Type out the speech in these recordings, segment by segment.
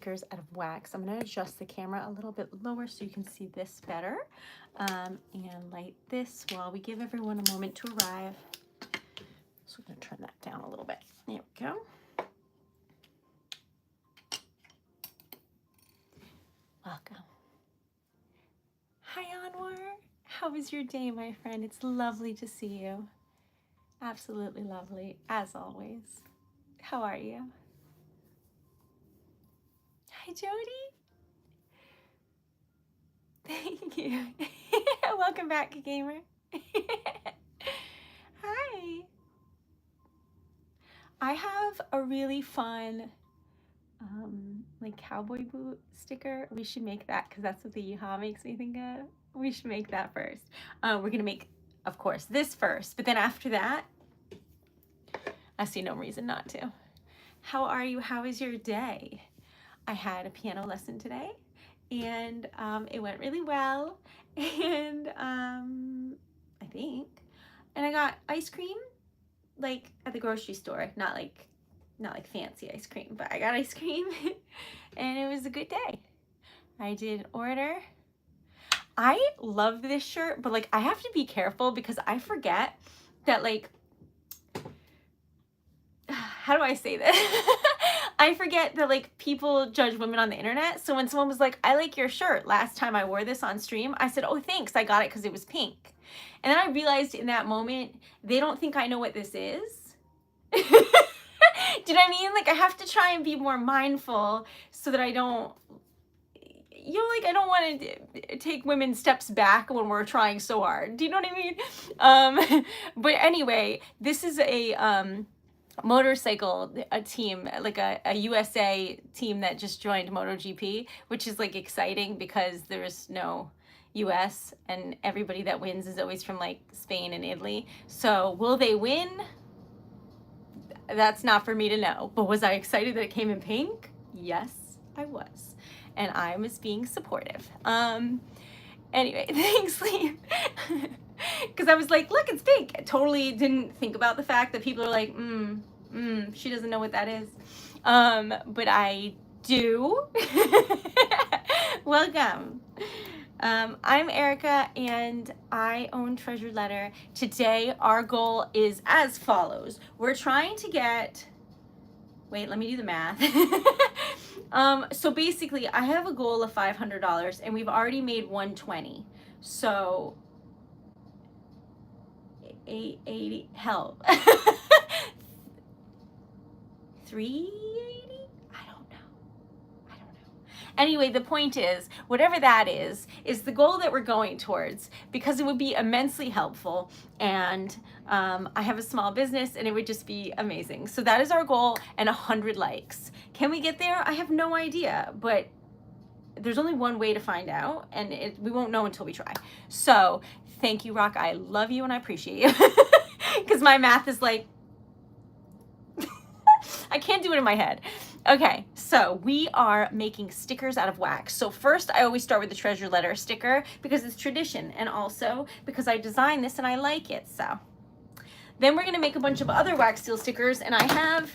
Stickers out of wax. I'm going to adjust the camera a little bit lower so you can see this better, and light this while we give everyone a moment to arrive. So we're going to turn that down a little bit. There we go. Welcome. Hi, Anwar. How was your day, my friend? It's lovely to see you. Absolutely lovely, as always. How are you? Hi, Jody. Thank you. Welcome back, gamer. Hi. I have a really fun like cowboy boot sticker. We should make that because that's what the yeehaw makes me think of. We should make that first. We're gonna make, of course, this first, but then after that, I see no reason not to. How are you? How is your day? I had a piano lesson today, and it went really well. And I think, and I got ice cream, like at the grocery store, not like fancy ice cream, but I got ice cream, and it was a good day. I did order. I love this shirt, but like I have to be careful because I forget that, like, how do I say this? I forget that like people judge women on the internet. So when someone was like, I like your shirt, last time I wore this on stream, I said, oh, thanks, I got it because it was pink. And then I realized in that moment, they don't think I know what this is. Do you know what I mean? Like I have to try and be more mindful so that I don't, you know, like I don't want to take women steps back when we're trying so hard. Do you know what I mean? But anyway, this is a motorcycle team, like a USA team that just joined MotoGP, which is like exciting because there's no US and everybody that wins is always from like Spain and Italy. So will they win? That's not for me to know. But was I excited that it came in pink? Yes, I was. And I was being supportive. Anyway, thanks, Lee. Because I was like, look, it's pink. I totally didn't think about the fact that people are like, she doesn't know what that is. But I do. Welcome. I'm Erica, and I own TreasuredLetter. Today, our goal is as follows. We're trying to get, wait, let me do the math. So basically, I have a goal of $500, and we've already made $120. So 880, help. 380? I don't know. Anyway, the point is, whatever that is the goal that we're going towards, because it would be immensely helpful, and I have a small business, and it would just be amazing. So that is our goal, and 100 likes. Can we get there? I have no idea, but there's only one way to find out, and we won't know until we try. So thank you, Rock. I love you and I appreciate you. Because my math is like, I can't do it in my head. Okay, so we are making stickers out of wax. So first, I always start with the TreasuredLetter sticker because it's tradition, and also because I designed this and I like it. So then we're gonna make a bunch of other wax seal stickers, and I have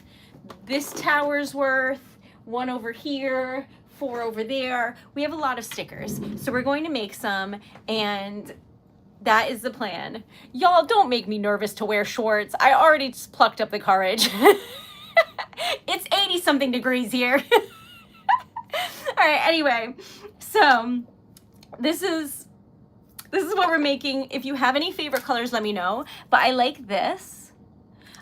this tower's worth, one over here, 4 over there. We have a lot of stickers. So we're going to make some, and that is the plan. Y'all, don't make me nervous to wear shorts. I already just plucked up the courage. It's 80-something degrees here. All right, anyway, so this is what we're making. If you have any favorite colors, let me know. But I like this.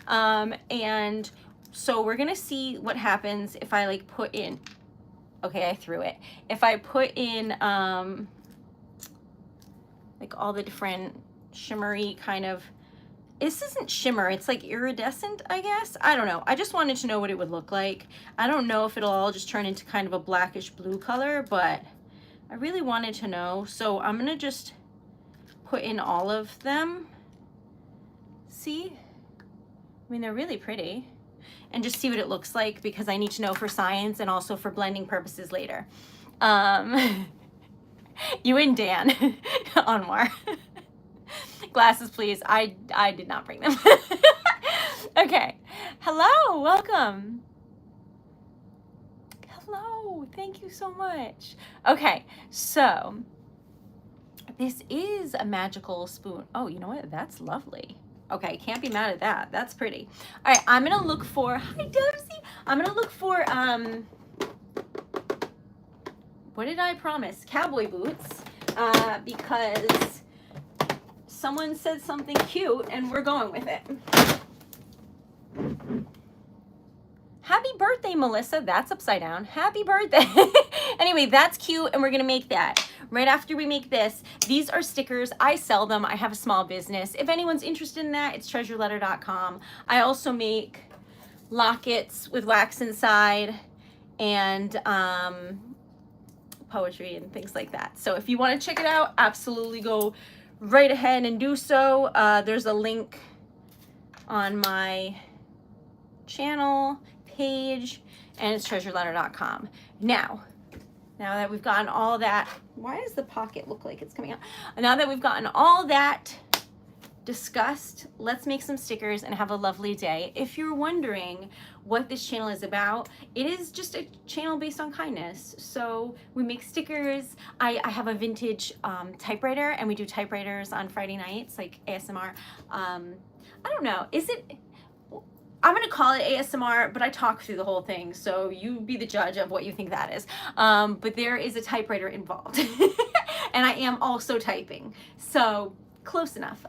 And so we're gonna see what happens if I like put in, okay, I threw it. If I put in like all the different shimmery kind of, this isn't shimmer, it's like iridescent, I guess. I don't know. I just wanted to know what it would look like. I don't know if it'll all just turn into kind of a blackish blue color, but I really wanted to know. So I'm gonna just put in all of them. See? I mean, they're really pretty. And just see what it looks like, because I need to know for science and also for blending purposes later. You and Dan, Anwar. Glasses, please. I did not bring them. Okay. Hello, welcome. Hello. thank you so much. Okay, so this is a magical spoon. Oh, you know what? That's lovely. Okay, can't be mad at that. That's pretty. All right, I'm gonna look for, hi Dubsy. I'm gonna look for, what did I promise? Cowboy boots, because someone said something cute and we're going with it. Happy birthday, Melissa. That's upside down. Happy birthday. Anyway, that's cute, and we're gonna make that. Right after we make this, these are stickers. I sell them. I have a small business. If anyone's interested in that, it's TreasuredLetter.com. I also make lockets with wax inside and poetry and things like that. So if you want to check it out, absolutely go right ahead and do so. There's a link on my channel page, and it's TreasuredLetter.com. Now that we've gotten all that, why does the pocket look like it's coming out? Now that we've gotten all that discussed, let's make some stickers and have a lovely day. If you're wondering what this channel is about, it is just a channel based on kindness. So we make stickers. I have a vintage typewriter, and we do typewriters on Friday nights, like ASMR. I don't know, I'm gonna call it ASMR, but I talk through the whole thing, so you be the judge of what you think that is. But there is a typewriter involved, and I am also typing, so close enough.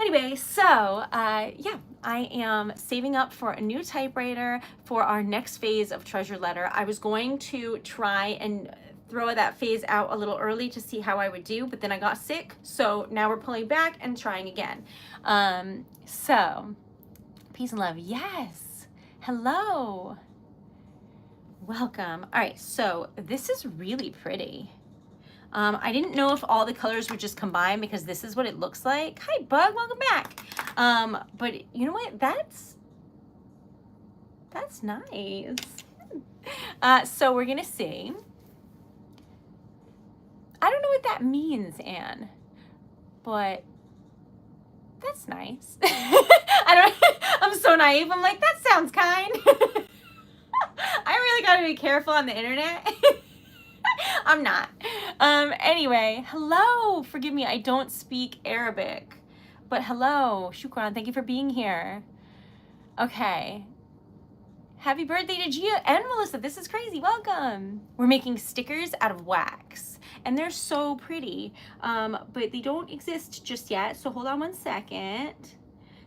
Anyway, so yeah, I am saving up for a new typewriter for our next phase of Treasured Letter. I was going to try and throw that phase out a little early to see how I would do, but then I got sick, so now we're pulling back and trying again. So peace and love. Yes. Hello. Welcome. All right, so this is really pretty. I didn't know if all the colors would just combine, because this is what it looks like. Hi, Bug. Welcome back. But you know what? That's nice. So we're going to see. I don't know what that means, Anne, but that's nice. I'm so naive. I'm like, that sounds kind. I really got to be careful on the internet. I'm not. Anyway, hello. Forgive me, I don't speak Arabic. But hello, shukran. Thank you for being here. Okay. Happy birthday to Gia and Melissa. This is crazy. Welcome. We're making stickers out of wax, and they're so pretty. But they don't exist just yet, so hold on one second.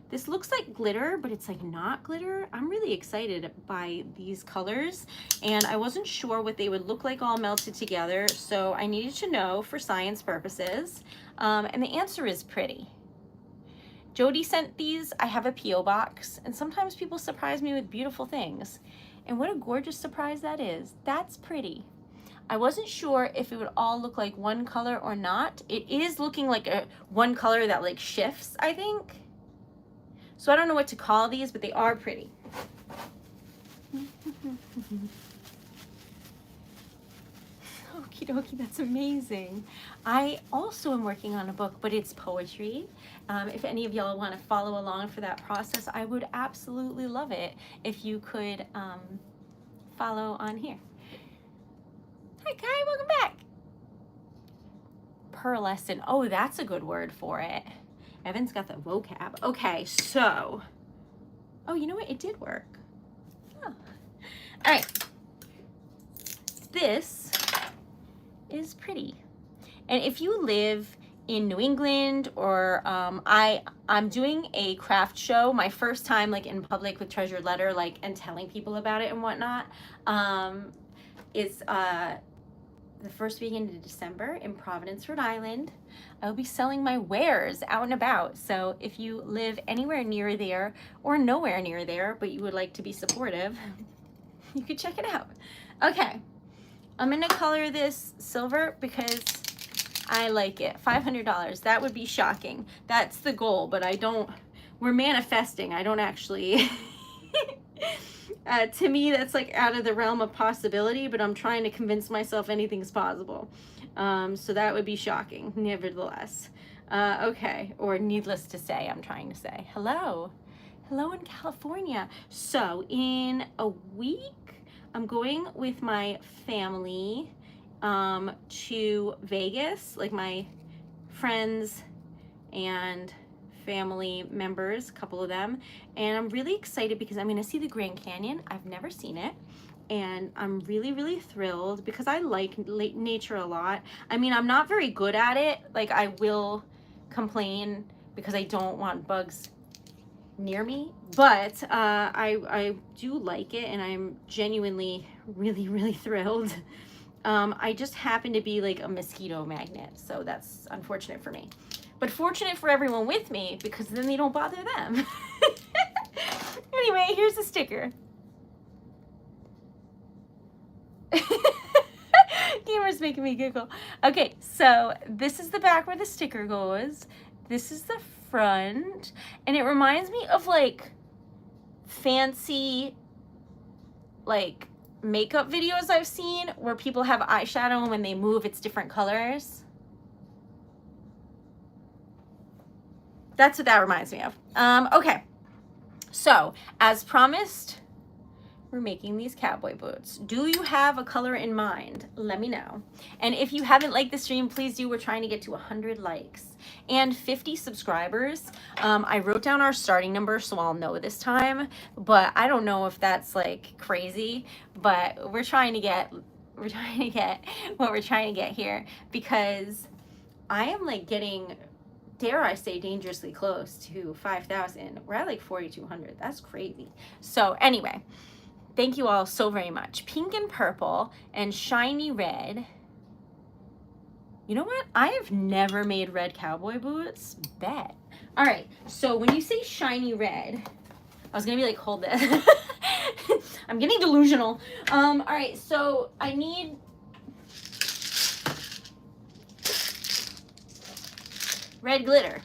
This looks like glitter, but it's like not glitter. I'm really excited by these colors, and I wasn't sure what they would look like all melted together, so I needed to know for science purposes. And the answer is pretty. Jody sent these. I have a P.O. box, and sometimes people surprise me with beautiful things. And what a gorgeous surprise that is. That's pretty. I wasn't sure if it would all look like one color or not. It is looking like one color that like shifts, I think. So I don't know what to call these, but they are pretty. Okie dokie, that's amazing. I also am working on a book, but it's poetry. If any of y'all want to follow along for that process, I would absolutely love it if you could follow on here. Hi Kai, welcome back. Pearlescent, oh, that's a good word for it. Evan's got the vocab. Okay, so, oh, you know what? It did work. Oh. All right. This is pretty. And if you live in New England, or I'm doing a craft show, my first time like in public with Treasured Letter, like, and telling people about it and whatnot, is the first weekend of December in Providence, Rhode Island. I'll be selling my wares out and about. So if you live anywhere near there or nowhere near there, but you would like to be supportive, you could check it out. Okay, I'm gonna color this silver because I like it. $500, that would be shocking. That's the goal, but we're manifesting. I don't actually, to me, that's like out of the realm of possibility, but I'm trying to convince myself anything's possible. So that would be shocking, nevertheless. Okay, or needless to say, I'm trying to say. Hello in California. So in a week, I'm going with my family to Vegas, like my friends and family members, a couple of them, and I'm really excited because I'm going to see the Grand Canyon. I've never seen it, and I'm really thrilled because I like nature a lot. I mean, I'm not very good at it. Like, I will complain because I don't want bugs near me, but I do like it, and I'm genuinely really thrilled. I just happen to be like a mosquito magnet, so that's unfortunate for me, but fortunate for everyone with me because then they don't bother them. Anyway, here's the sticker. Gamer's making me giggle. Okay, so this is the back where the sticker goes. This is the front, and it reminds me of like fancy like makeup videos I've seen where people have eyeshadow and when they move it's different colors. That's what that reminds me of. Okay, so as promised, we're making these cowboy boots. Do you have a color in mind? Let me know. And if you haven't liked the stream, please do. We're trying to get to 100 likes and 50 subscribers. I wrote down our starting number, so I'll know this time, but I don't know if that's like crazy, but we're trying to get what we're trying to get here, because I am like getting, dare I say, dangerously close to 5,000. We're at like 4,200. That's crazy. So anyway, thank you all so very much. Pink and purple and shiny red. You know what? I have never made red cowboy boots. Bet. All right. So when you say shiny red, I was going to be like, hold this. I'm getting delusional. All right. So I need red glitter.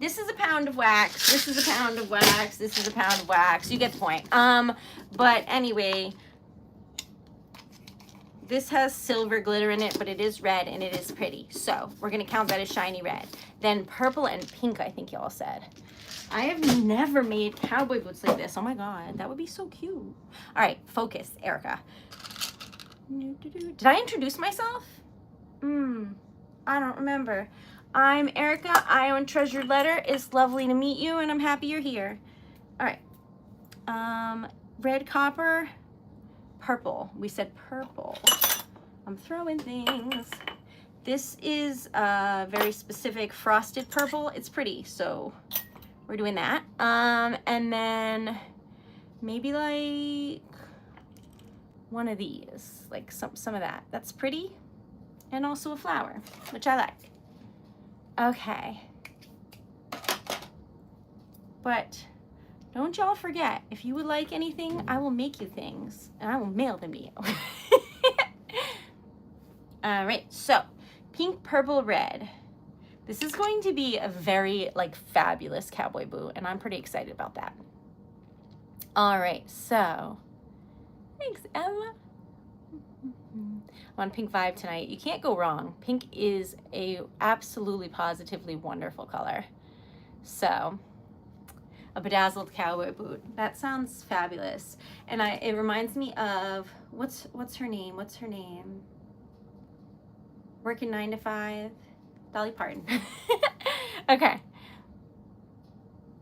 This is a pound of wax. This is a pound of wax. This is a pound of wax. You get the point. But anyway, this has silver glitter in it, but it is red and it is pretty. So we're going to count that as shiny red. Then purple and pink, I think y'all said. I have never made cowboy boots like this. Oh my God, that would be so cute. All right, focus, Erica. Did I introduce myself? I don't remember. I'm Erica. I own Treasured Letter. It's lovely to meet you, and I'm happy you're here. All right. Red, copper, purple. We said purple. I'm throwing things. This is a very specific frosted purple. It's pretty, so we're doing that. And then maybe like one of these, like some of that. That's pretty. And also a flower, which I like. Okay. But don't y'all forget, if you would like anything, I will make you things and I will mail them to you. All right, so pink, purple, red. This is going to be a very like fabulous cowboy boot, and I'm pretty excited about that. All right, so thanks, Emma. I'm on pink vibe tonight. You can't go wrong. Pink is a absolutely positively wonderful color. So a bedazzled cowboy boot. That sounds fabulous. And it reminds me of what's her name? What's her name? Working 9 to 5. Dolly Parton. Okay.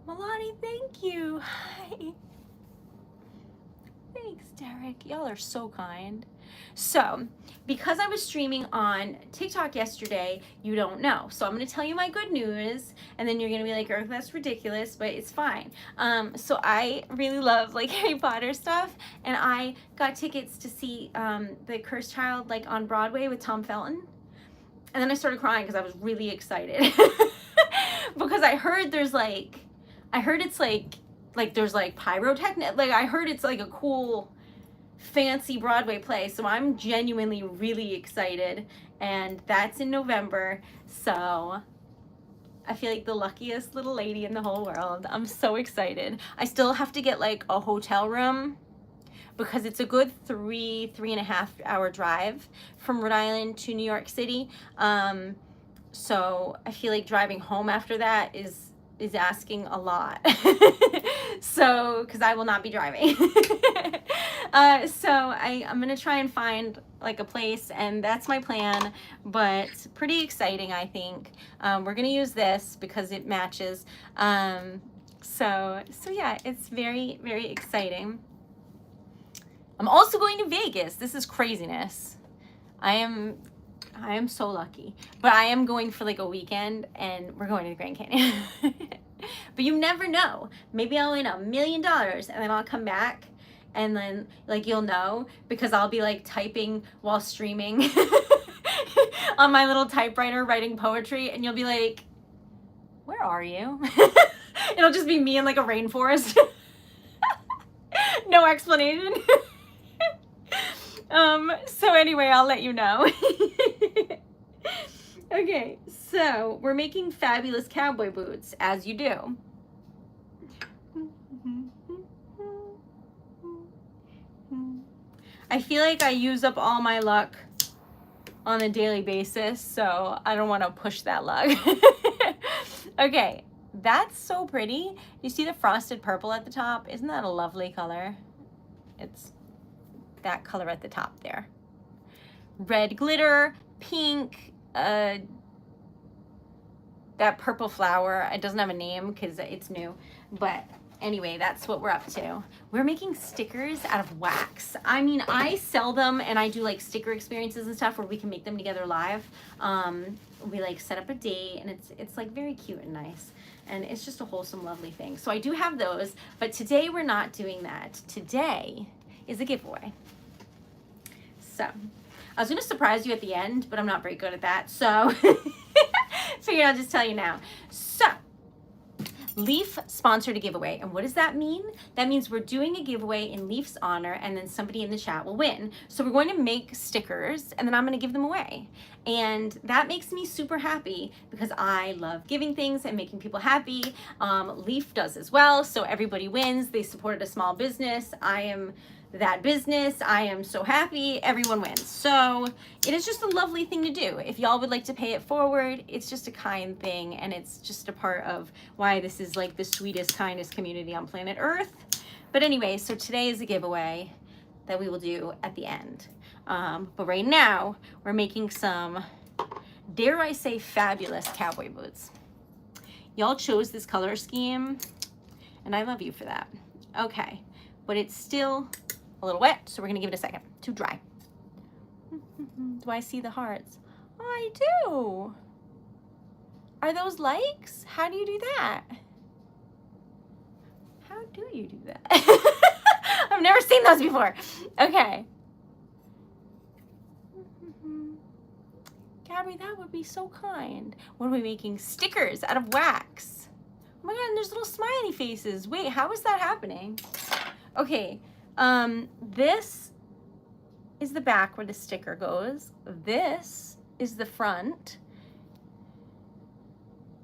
Milani, thank you. Hi. Thanks, Derek. Y'all are so kind. So, because I was streaming on TikTok yesterday, you don't know. So I'm going to tell you my good news, and then you're going to be like, oh, that's ridiculous, but it's fine. So I really love like Harry Potter stuff, and I got tickets to see The Cursed Child like on Broadway with Tom Felton. And then I started crying because I was really excited. Because I heard there's like, it's like there's like pyrotechnic, like I heard it's like a cool fancy Broadway play, so I'm genuinely really excited, and that's in November, so I feel like the luckiest little lady in the whole world. I'm so excited. I still have to get like a hotel room because it's a good 3.5 hour drive from Rhode Island to New York City, so I feel like driving home after that is is asking a lot. So, because I will not be driving. So I'm going to try and find like a place, and that's my plan, but pretty exciting, I think. We're going to use this because it matches. So yeah, it's very, very exciting. I'm also going to Vegas. This is craziness. I am so lucky, but I am going for like a weekend, and we're going to the Grand Canyon. But you never know. Maybe I'll win $1 million, and then I'll come back, and then like you'll know, because I'll be like typing while streaming on my little typewriter writing poetry, and you'll be like, where are you? It'll just be me in like a rainforest. No explanation. So anyway, I'll let you know. Okay, so we're making fabulous cowboy boots, as you do. I feel like I use up all my luck on a daily basis, so I don't want to push that luck. Okay, that's so pretty. You see the frosted purple at the top? Isn't that a lovely color? It's that color at the top there. Red glitter, pink, that purple flower. It doesn't have a name because it's new, but anyway, that's what we're up to. We're making stickers out of wax. I mean, I sell them, and I do like sticker experiences and stuff where we can make them together live. We like set up a date, and it's like very cute and nice, and it's just a wholesome, lovely thing. So I do have those, but today we're not doing that. Today is a giveaway. So I was going to surprise you at the end, but I'm not very good at that. So figured I'll just tell you now. So Leaf sponsored a giveaway. And what does that mean? That means we're doing a giveaway in Leaf's honor, and then somebody in the chat will win. So we're going to make stickers, and then I'm going to give them away. And that makes me super happy because I love giving things and making people happy. Leaf does as well. So everybody wins. They supported a small business. I am that business. I am so happy. Everyone wins. So it is just a lovely thing to do. If y'all would like to pay it forward, it's just a kind thing, and it's just a part of why this is like the sweetest, kindest community on planet Earth. But anyway, so today is a giveaway that we will do at the end. But right now, we're making some, dare I say, fabulous cowboy boots. Y'all chose this color scheme, and I love you for that. Okay, but it's still a little wet, so we're gonna give it a second to dry. Do I see the hearts? I do. Are those likes? How do you do that? How do you do that? I've never seen those before. Okay. Gabby, that would be so kind. What are we making? Stickers out of wax. Oh my god, and there's little smiley faces. Wait, how is that happening? Okay. This is the back where the sticker goes. This is the front.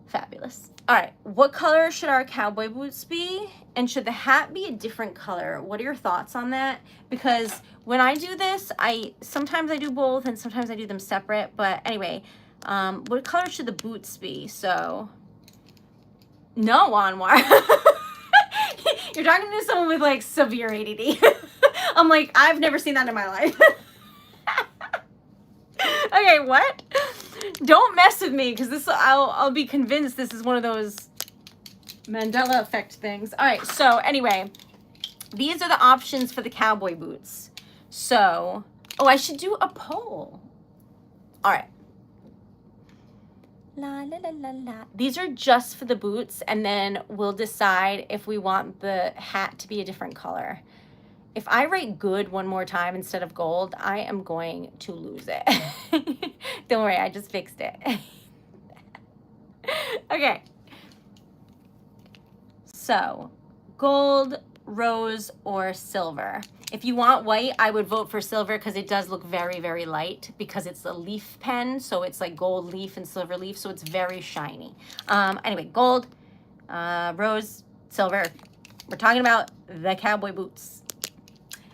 Fabulous. All right, what color should our cowboy boots be? And should the hat be a different color? What are your thoughts on that? Because when I do this, sometimes I do both and sometimes I do them separate. But anyway, what color should the boots be? So, no, Anwar. You're talking to someone with like severe ADD. I'm like, I've never seen that in my life. Okay, what? Don't mess with me, because this I'll be convinced this is one of those Mandela effect things. All right, so anyway, these are the options for the cowboy boots. So, oh, I should do a poll. All right. La, la, la, la, la. These are just for the boots, and then we'll decide if we want the hat to be a different color. If I write good one more time instead of gold, I am going to lose it. Don't worry, I just fixed it. Okay. So, gold, rose, or silver. If you want white, I would vote for silver because it does look very, very light because it's a leaf pen. So it's like gold leaf and silver leaf. So it's very shiny. Anyway, gold, rose, silver. We're talking about the cowboy boots.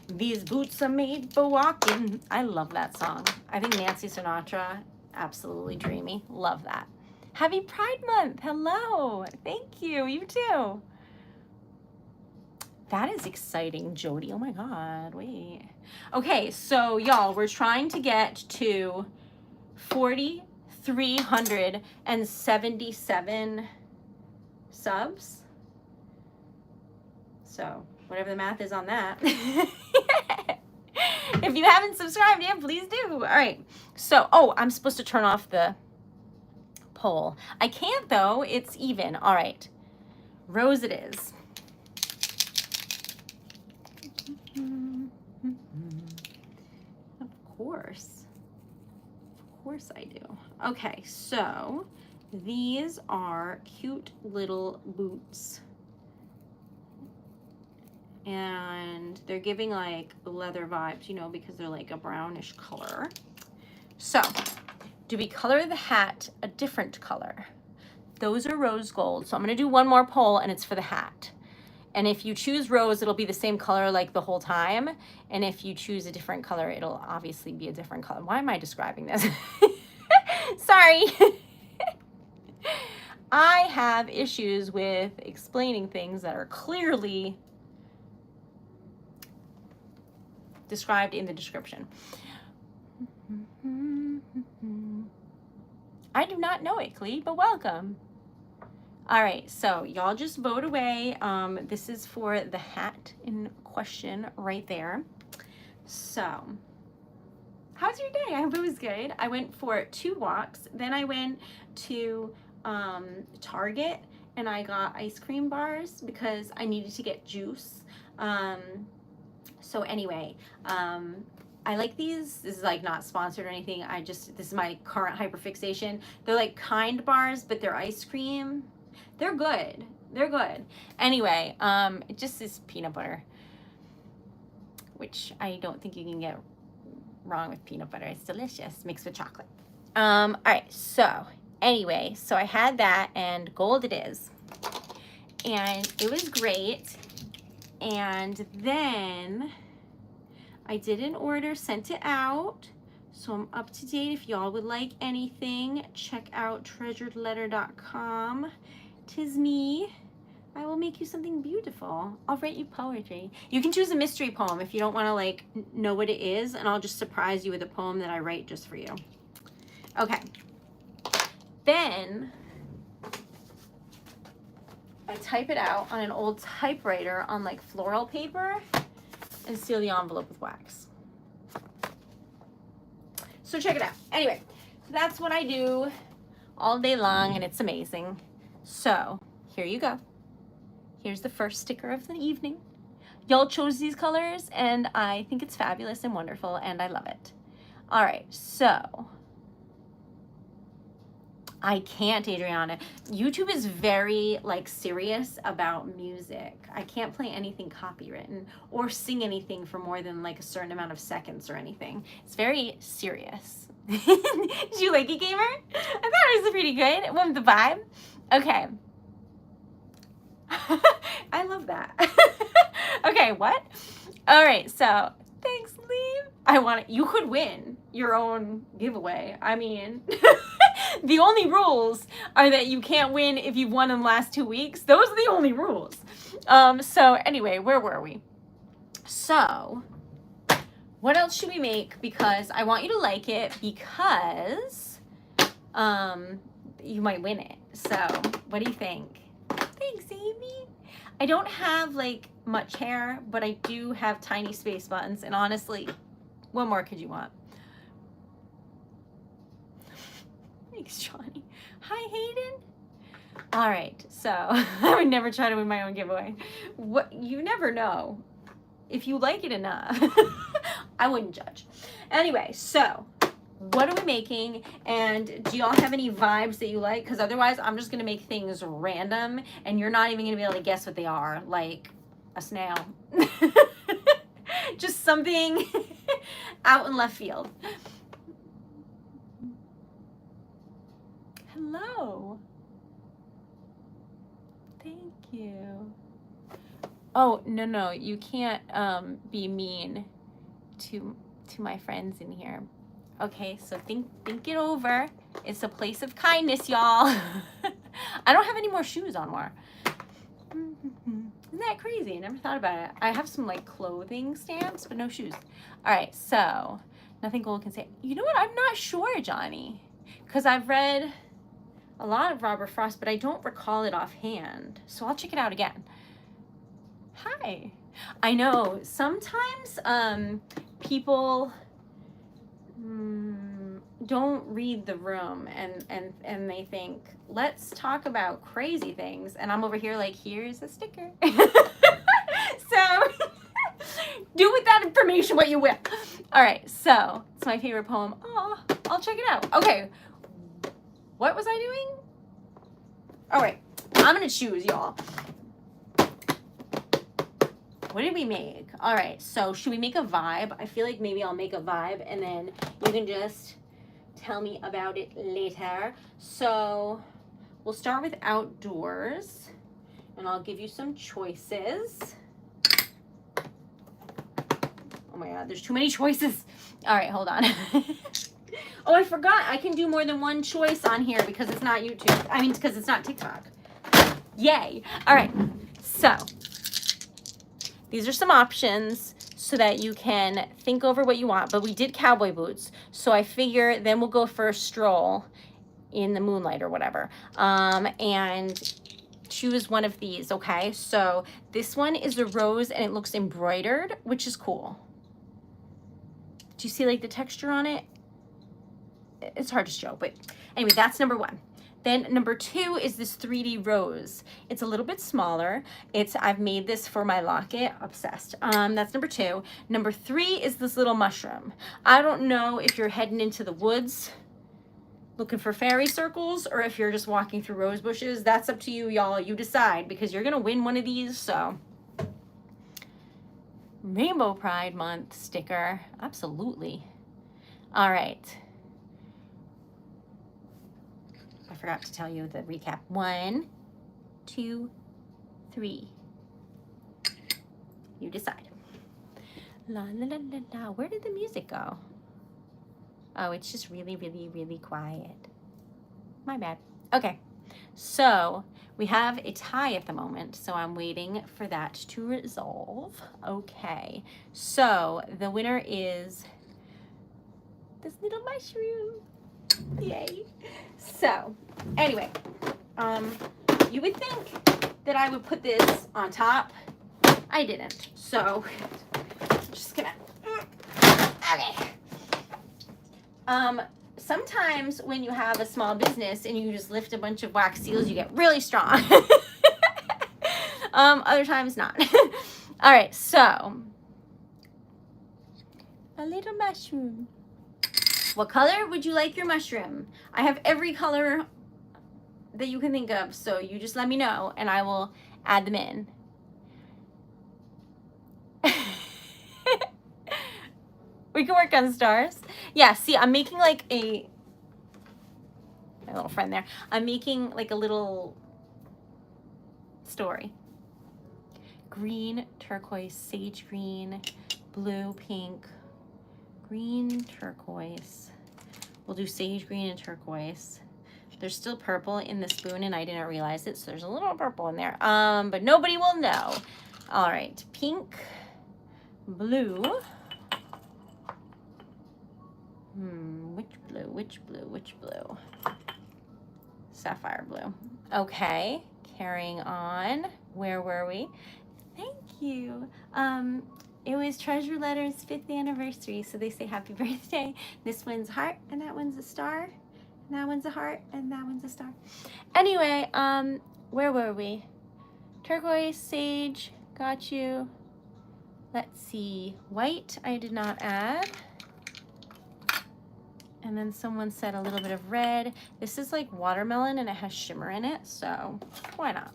These boots are made for walking. I love that song. I think Nancy Sinatra, absolutely dreamy. Love that. Happy Pride Month. Hello. Thank you. You too. That is exciting, Jody. Oh my God. Wait. Okay, so y'all, we're trying to get to 4,377 subs. So whatever the math is on that. If you haven't subscribed yet, please do. All right. So, oh, I'm supposed to turn off the poll. I can't though. It's even. All right. Rose it is. Of course. Of course I do. Okay, so these are cute little boots. And they're giving like leather vibes, you know, because they're like a brownish color. So, do we color the hat a different color? Those are rose gold. So I'm gonna do one more poll and it's for the hat. And if you choose rose, it'll be the same color like the whole time. And if you choose a different color, it'll obviously be a different color. Why am I describing this? Sorry. I have issues with explaining things that are clearly described in the description. I do not know it, Clee, but welcome. All right, so y'all just vote away. This is for the hat in question right there. So, how's your day? I hope it was good. I went for 2 walks. Then I went to Target and I got ice cream bars because I needed to get juice. So anyway, I like these. This is like not sponsored or anything. This is my current hyperfixation. They're like Kind bars, but they're ice cream. They're good. They're good. Anyway, it just is peanut butter, which I don't think you can get wrong with peanut butter. It's delicious, mixed with chocolate. All right, so anyway, so I had that and gold it is. And it was great. And then I did an order, sent it out. So I'm up to date. If y'all would like anything, check out TreasuredLetter.com. 'Tis me. I will make you something beautiful. I'll write you poetry. You can choose a mystery poem if you don't want to like know what it is, and I'll just surprise you with a poem that I write just for you. Okay. Then I type it out on an old typewriter on like floral paper and seal the envelope with wax. So check it out. Anyway, that's what I do all day long and it's amazing. So here you go. Here's the first sticker of the evening. Y'all chose these colors and I think it's fabulous and wonderful and I love it. All right, so I can't, Adriana. YouTube is very like serious about music. I can't play anything copywritten or sing anything for more than like a certain amount of seconds or anything. It's very serious. Did you like it, gamer? I thought it was pretty good. It went with the vibe. Okay. I love that. Okay, what? All right, so thanks, Lee. You could win your own giveaway. I mean, the only rules are that you can't win if you've won in the last 2 weeks. Those are the only rules. So anyway, where were we? So what else should we make? Because I want you to like it because you might win it. So what do you think? Thanks, Amy. I don't have like much hair, but I do have tiny space buttons. And honestly, what more could you want? Thanks, Johnny. Hi, Hayden. All right, so I would never try to win my own giveaway. What, you never know if you like it enough. I wouldn't judge. Anyway, so what are we making? And do y'all have any vibes that you like? Because otherwise, I'm just gonna make things random, and you're not even gonna be able to guess what they are. Like a snail, just something out in left field. Hello. Thank you. Oh, no, you can't be mean to my friends in here. Okay, so think it over. It's a place of kindness, y'all. I don't have any more shoes on more. Isn't that crazy? I never thought about it. I have some like clothing stamps, but no shoes. All right, so nothing gold can say. You know what? I'm not sure, Johnny, because I've read a lot of Robert Frost, but I don't recall it offhand. So I'll check it out again. Hi. I know sometimes people don't read the room and they think, let's talk about crazy things. And I'm over here like, here's a sticker. So do with that information what you will. All right, so it's my favorite poem. Oh, I'll check it out. Okay, what was I doing? All right, I'm gonna choose, y'all. What did we make? All right, so should we make a vibe? I feel like maybe I'll make a vibe and then you can just tell me about it later. So we'll start with outdoors and I'll give you some choices. Oh my God, there's too many choices. All right, hold on. Oh, I forgot. I can do more than one choice on here because it's not YouTube. I mean, because it's not TikTok. Yay. All right, so these are some options so that you can think over what you want. But we did cowboy boots, so I figure then we'll go for a stroll in the moonlight or whatever. And choose one of these, okay? So this one is a rose and it looks embroidered, which is cool. Do you see like the texture on it? It's hard to show, but anyway, that's number one. Then number two is this 3D rose. It's a little bit smaller. I've made this for my locket, obsessed. That's number two. Number three is this little mushroom. I don't know if you're heading into the woods looking for fairy circles or if you're just walking through rose bushes. That's up to you, y'all. You decide because you're gonna win one of these, so. Rainbow Pride Month sticker, absolutely. All right. I forgot to tell you the recap. 1, 2, 3. You decide. La la la la la. Where did the music go? Oh, it's just really, really, really quiet. My bad. Okay, so we have a tie at the moment, so I'm waiting for that to resolve. Okay, so the winner is this little mushroom. Yay. So anyway, you would think that I would put this on top. I didn't, so I'm just gonna, okay. Sometimes when you have a small business and you just lift a bunch of wax seals, you get really strong. Other times not. All right, so a little mushroom. What color would you like your mushroom? I have every color that you can think of, so you just let me know and I will add them in. We can work on stars. Yeah, see, I'm making like my little friend there. I'm making like a little story. Green, turquoise, sage green, blue, pink, green, turquoise. We'll do sage green and turquoise. There's still purple in the spoon and I didn't realize it, so there's a little purple in there. But nobody will know. All right, pink, blue. Which blue? Sapphire blue. Okay, carrying on. Where were we? Thank you. It was Treasure Letter's 5th anniversary, so they say happy birthday. This one's heart, and that one's a star. And that one's a heart, and that one's a star. Anyway, where were we? Turquoise, sage, got you. Let's see, white I did not add. And then someone said a little bit of red. This is like watermelon and it has shimmer in it, so why not?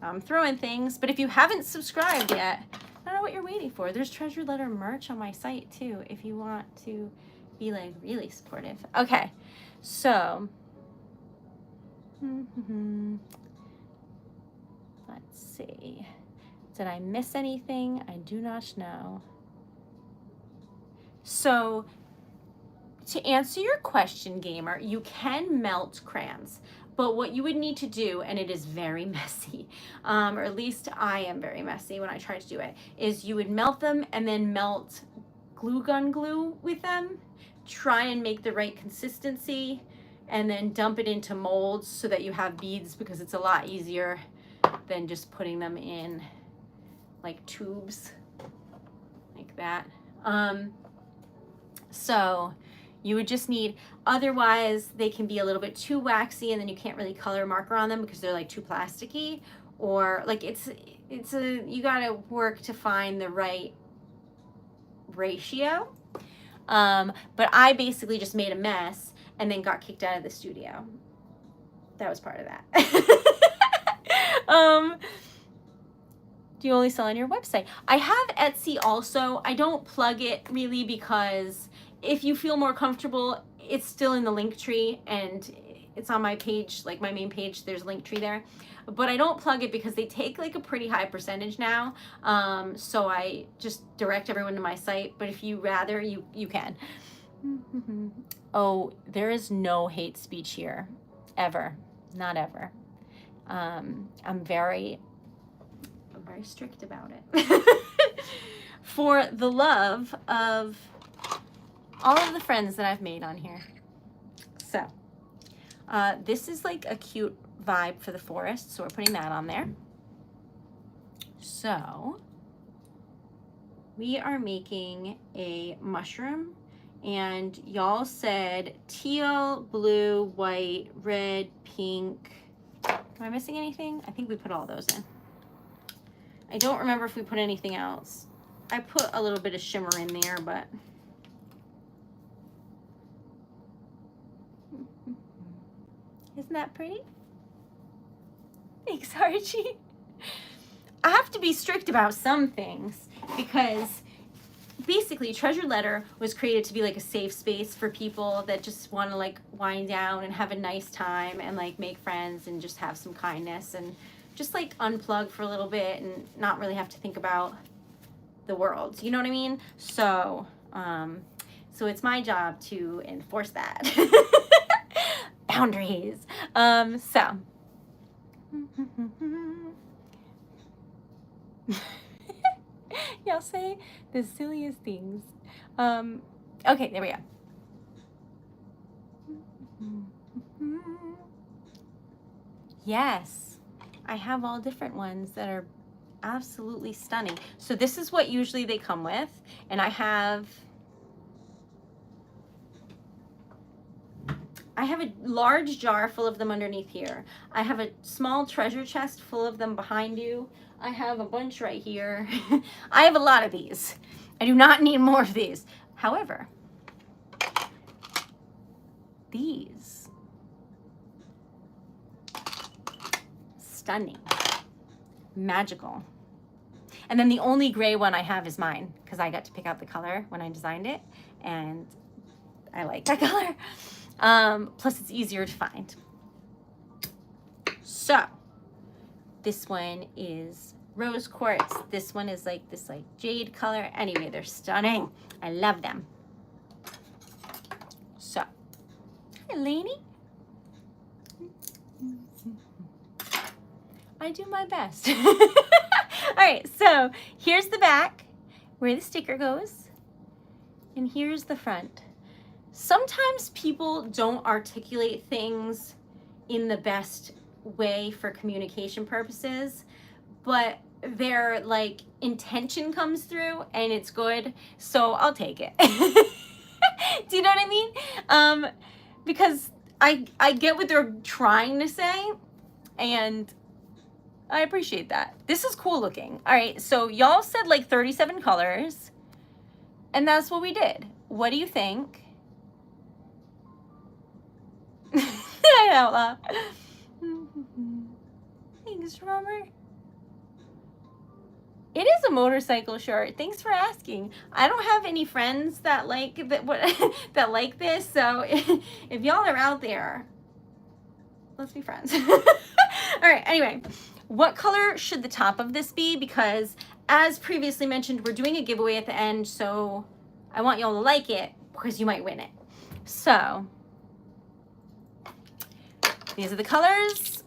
I'm throwing things, but if you haven't subscribed yet, I don't know what you're waiting for. There's Treasure Letter merch on my site too, if you want to be like really supportive. Okay, so let's see. Did I miss anything? I do not know. So to answer your question, gamer, you can melt crayons. But what you would need to do, and it is very messy, or at least I am very messy when I try to do it, is you would melt them and then melt glue gun glue with them, try and make the right consistency, and then dump it into molds so that you have beads, because it's a lot easier than just putting them in like tubes like that. So you would just need, otherwise they can be a little bit too waxy and then you can't really color marker on them because they're like too plasticky, or like you gotta work to find the right ratio. But I basically just made a mess and then got kicked out of the studio. That was part of that. Do you only sell on your website? I have Etsy also. I don't plug it really because if you feel more comfortable, it's still in the link tree and it's on my page, like my main page, there's a link tree there. But I don't plug it because they take like a pretty high percentage now. So I just direct everyone to my site. But if you rather, you can. Oh, there is no hate speech here. Ever. Not ever. I'm very strict about it. For the love of all of the friends that I've made on here. So, this is like a cute vibe for the forest, so we're putting that on there. So, we are making a mushroom, and y'all said teal, blue, white, red, pink. Am I missing anything? I think we put all those in. I don't remember if we put anything else. I put a little bit of shimmer in there, but isn't that pretty? Thanks, Archie. I have to be strict about some things because basically TreasuredLetter was created to be like a safe space for people that just want to like wind down and have a nice time and like make friends and just have some kindness and just like unplug for a little bit and not really have to think about the world. You know what I mean? So, so it's my job to enforce that. Boundaries. So. Y'all say the silliest things. Okay, there we go. Yes. I have all different ones that are absolutely stunning. So this is what usually they come with, and I have a large jar full of them underneath here. I have a small treasure chest full of them behind you. I have a bunch right here. I have a lot of these. I do not need more of these. However, these, stunning, magical. And then the only gray one I have is mine because I got to pick out the color when I designed it, and I like that color. Plus it's easier to find. So this one is rose quartz. This one is like this like jade color. Anyway, they're stunning. I love them. So, hi, Lainey. I do my best. All right, so here's the back where the sticker goes, and here's the front. Sometimes people don't articulate things in the best way for communication purposes, but their like intention comes through and it's good, so I'll take it. Do you know what I mean? Because I get what they're trying to say, and I appreciate that. This is cool looking. All right, so y'all said like 37 colors, and that's what we did. What do you think? I out loud. Thanks, Robert. It is a motorcycle shirt. Thanks for asking. I don't have any friends that like that like this, so if y'all are out there, let's be friends. All right, anyway, what color should the top of this be? Because as previously mentioned, we're doing a giveaway at the end, so I want y'all to like it because you might win it. So these are the colors: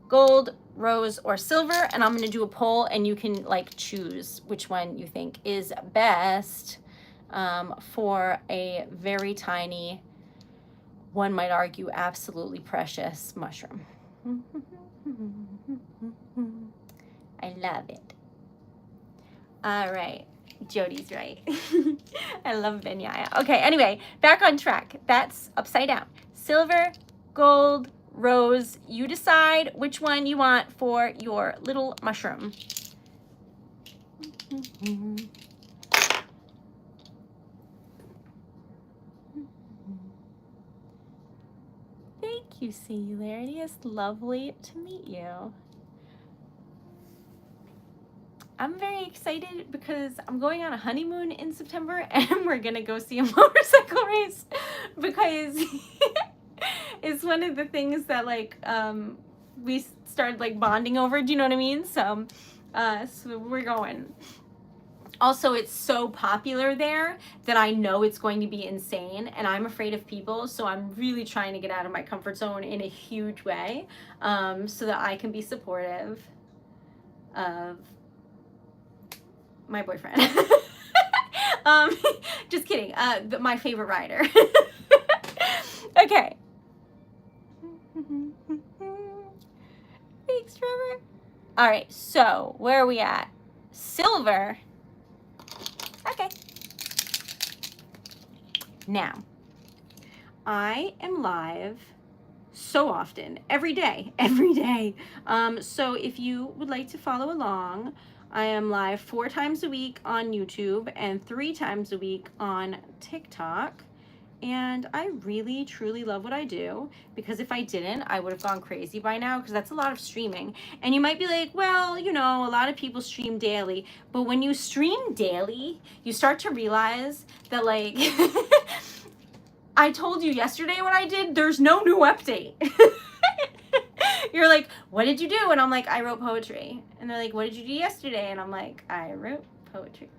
gold, rose, or silver. And I'm going to do a poll, and you can like choose which one you think is best for a very tiny, one might argue absolutely precious mushroom. I love it. All right. Jody's right. I love vinyaya. Okay, anyway, back on track. That's upside down. Silver, gold, rose. You decide which one you want for your little mushroom. Thank you, Singularity. It's lovely to meet you. I'm very excited because I'm going on a honeymoon in September, and we're gonna go see a motorcycle race because it's one of the things that like we started like bonding over. Do you know what I mean? So we're going. Also, it's so popular there that I know it's going to be insane, and I'm afraid of people, so I'm really trying to get out of my comfort zone in a huge way, so that I can be supportive of my boyfriend. Just kidding. My favorite rider. Okay. Thanks, Trevor. All right, so where are we at? Silver. Okay. Now, I am live so often, every day. So if you would like to follow along, I am live 4 times a week on YouTube and 3 times a week on TikTok. And I really, truly love what I do, because if I didn't, I would have gone crazy by now, because that's a lot of streaming. And you might be like, well, you know, a lot of people stream daily. But when you stream daily, you start to realize that, like, I told you yesterday what I did, there's no new update. You're like, what did you do? And I'm like, I wrote poetry. And they're like, what did you do yesterday? And I'm like, I wrote poetry.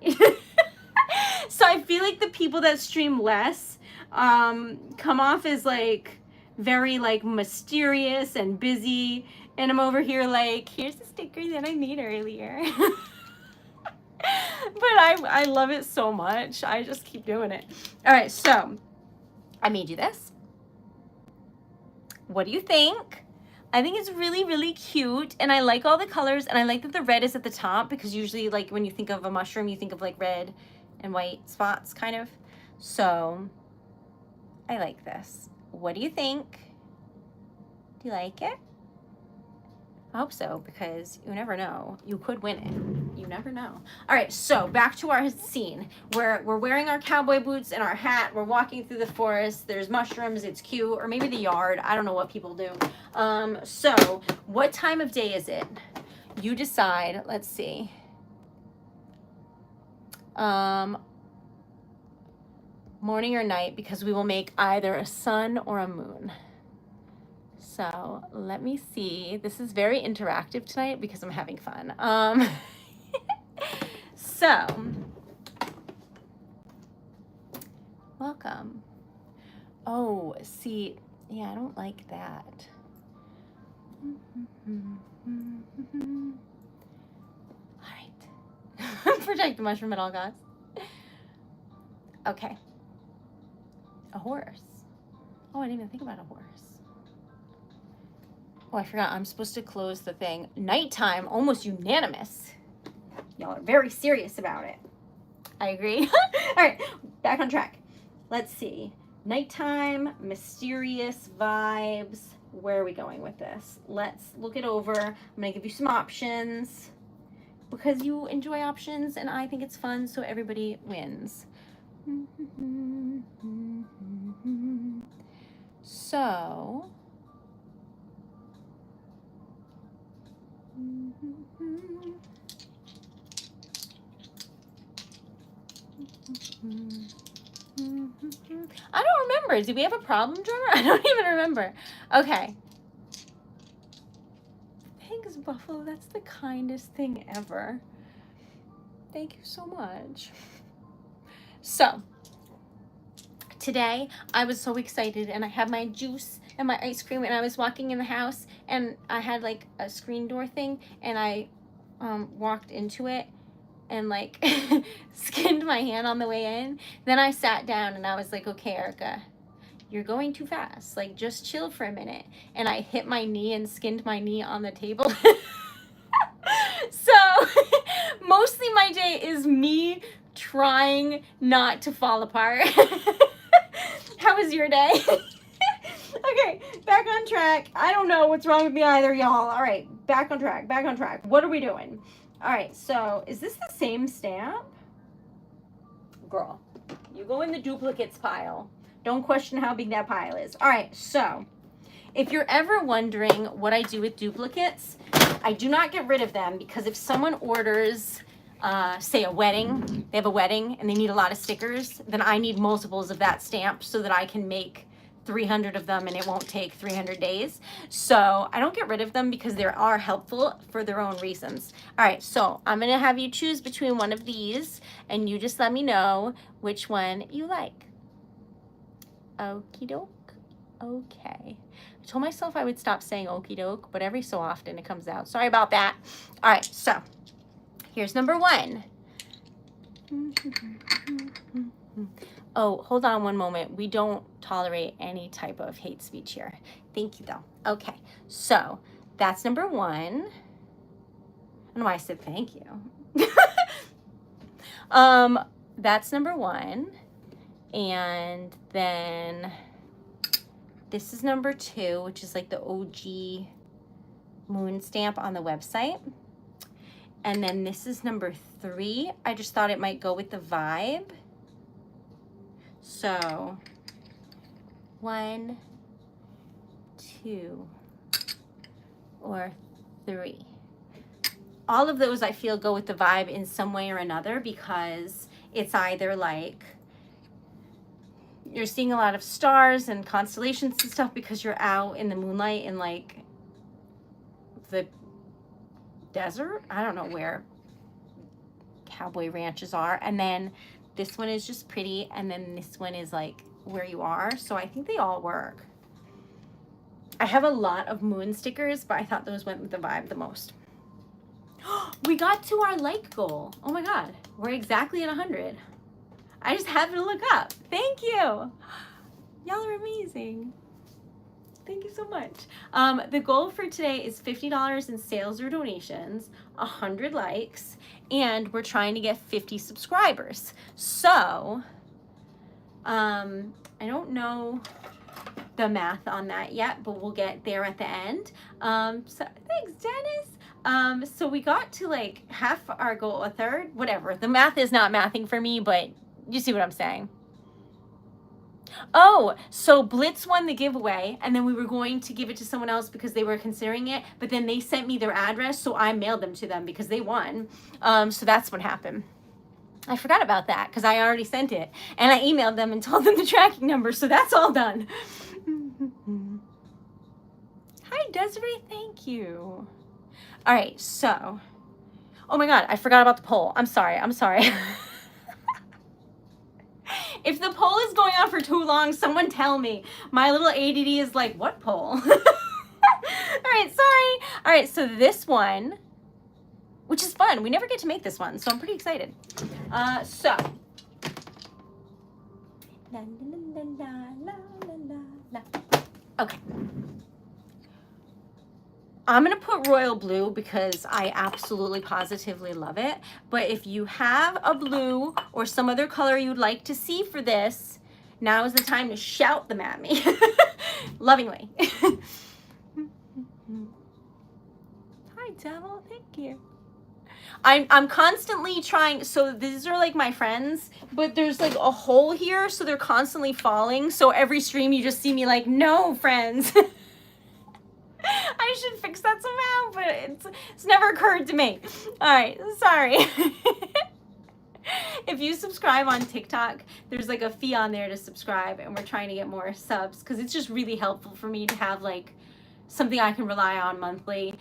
So I feel like the people that stream less come off as like very like mysterious and busy, and I'm over here like, here's the sticker that I made earlier. But I love it so much, I just keep doing it. All right, so I made you this. What do you think? I think it's really, really cute, and I like all the colors, and I like that the red is at the top, because usually like when you think of a mushroom, you think of like red and white spots kind of. So I like this. What do you think? Do you like it? I hope so, because you never know. You could win it. You never know. All right, so back to our scene. We're wearing our cowboy boots and our hat. We're walking through the forest. There's mushrooms. It's cute. Or maybe the yard. I don't know what people do. So what time of day is it? You decide. Let's see. Morning or night, because we will make either a sun or a moon. So let me see. This is very interactive tonight because I'm having fun. So, welcome. Oh, see, yeah, I don't like that. All right. Protect the mushroom at all costs. Okay. A horse. Oh, I didn't even think about a horse. Oh, I forgot. I'm supposed to close the thing. Nighttime, almost unanimous. Y'all are very serious about it. I agree. All right, back on track. Let's see. Nighttime, mysterious vibes. Where are we going with this? Let's look it over. I'm going to give you some options, because you enjoy options and I think it's fun, so everybody wins. So, I don't remember. Did we have a problem, drummer? I don't even remember. Okay. Thanks, Buffalo. That's the kindest thing ever. Thank you so much. So, today I was so excited and I had my juice and my ice cream and I was walking in the house and I had like a screen door thing and I walked into it and like skinned my hand on the way in. Then I sat down and I was like, okay, Erica, you're going too fast. Like, just chill for a minute. And I hit my knee and skinned my knee on the table. So, mostly my day is me trying not to fall apart. How was your day? Okay, back on track. I don't know what's wrong with me either, y'all. All right, back on track, back on track. What are we doing? All right, so is this the same stamp? Girl, you go in the duplicates pile. Don't question how big that pile is. All right, so if you're ever wondering what I do with duplicates, I do not get rid of them because if someone orders, say a wedding, they have a wedding and they need a lot of stickers, then I need multiples of that stamp so that I can make 300 of them and it won't take 300 days. So I don't get rid of them because they are helpful for their own reasons. All right, so I'm gonna have you choose between one of these and you just let me know which one you like. Okie doke. Okay. I told myself I would stop saying okie doke, but every so often it comes out. Sorry about that. All right, so here's number one. Oh, hold on one moment. We don't tolerate any type of hate speech here. Thank you, though. Okay, so that's number one. I don't know why I said thank you. That's number one. And then this is number two, which is like the OG moon stamp on the website. And then this is number three. I just thought it might go with the vibe. So 1, 2, or 3. All of those I feel go with the vibe in some way or another because it's either like you're seeing a lot of stars and constellations and stuff because you're out in the moonlight in like the desert. I don't know where cowboy ranches are. And then this one is just pretty. And then this one is like where you are. So I think they all work. I have a lot of moon stickers, but I thought those went with the vibe the most. We got to our like goal. Oh my God, we're exactly at 100. I just happened to look up. Thank you. Y'all are amazing. Thank you so much. The goal for today is $50 in sales or donations, 100 likes, and we're trying to get 50 subscribers. So, I don't know the math on that yet, but we'll get there at the end. So thanks, Dennis. So we got to like half our goal, a third, whatever. The math is not mathing for me, but you see what I'm saying. Oh, so Blitz won the giveaway, and then we were going to give it to someone else because they were considering it, but then they sent me their address, so I mailed them to them because they won. So that's what happened. I forgot about that because I already sent it, and I emailed them and told them the tracking number, so that's all done. Hi, Desiree. Thank you. All right, so, oh my God, I forgot about the poll. I'm sorry. If the poll is going on for too long, someone tell me. My little ADD is like, what poll? All right, sorry. All right, so this one, which is fun. We never get to make this one, so I'm pretty excited. Okay. I'm going to put royal blue because I absolutely positively love it. But if you have a blue or some other color you'd like to see for this, now is the time to shout them at me. Lovingly. Hi, Devil. Thank you. I'm constantly trying, so these are like my friends, but there's like a hole here, so they're constantly falling. So every stream you just see me like, no, friends. I should fix that somehow, but it's never occurred to me. All right, sorry. If you subscribe on TikTok, there's like a fee on there to subscribe, and we're trying to get more subs because it's just really helpful for me to have like something I can rely on monthly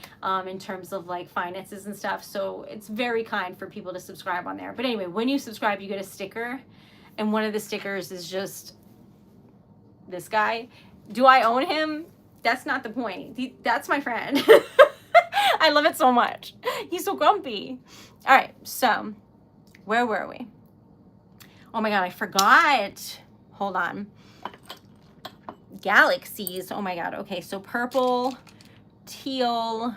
in terms of like finances and stuff. So it's very kind for people to subscribe on there. But anyway, when you subscribe, you get a sticker. And one of the stickers is just this guy. Do I own him? That's not the point. That's my friend. I love it so much. He's so grumpy. All right, so where were we? Oh my God, I forgot. Hold on. Galaxies. Oh my God. Okay, so purple, teal.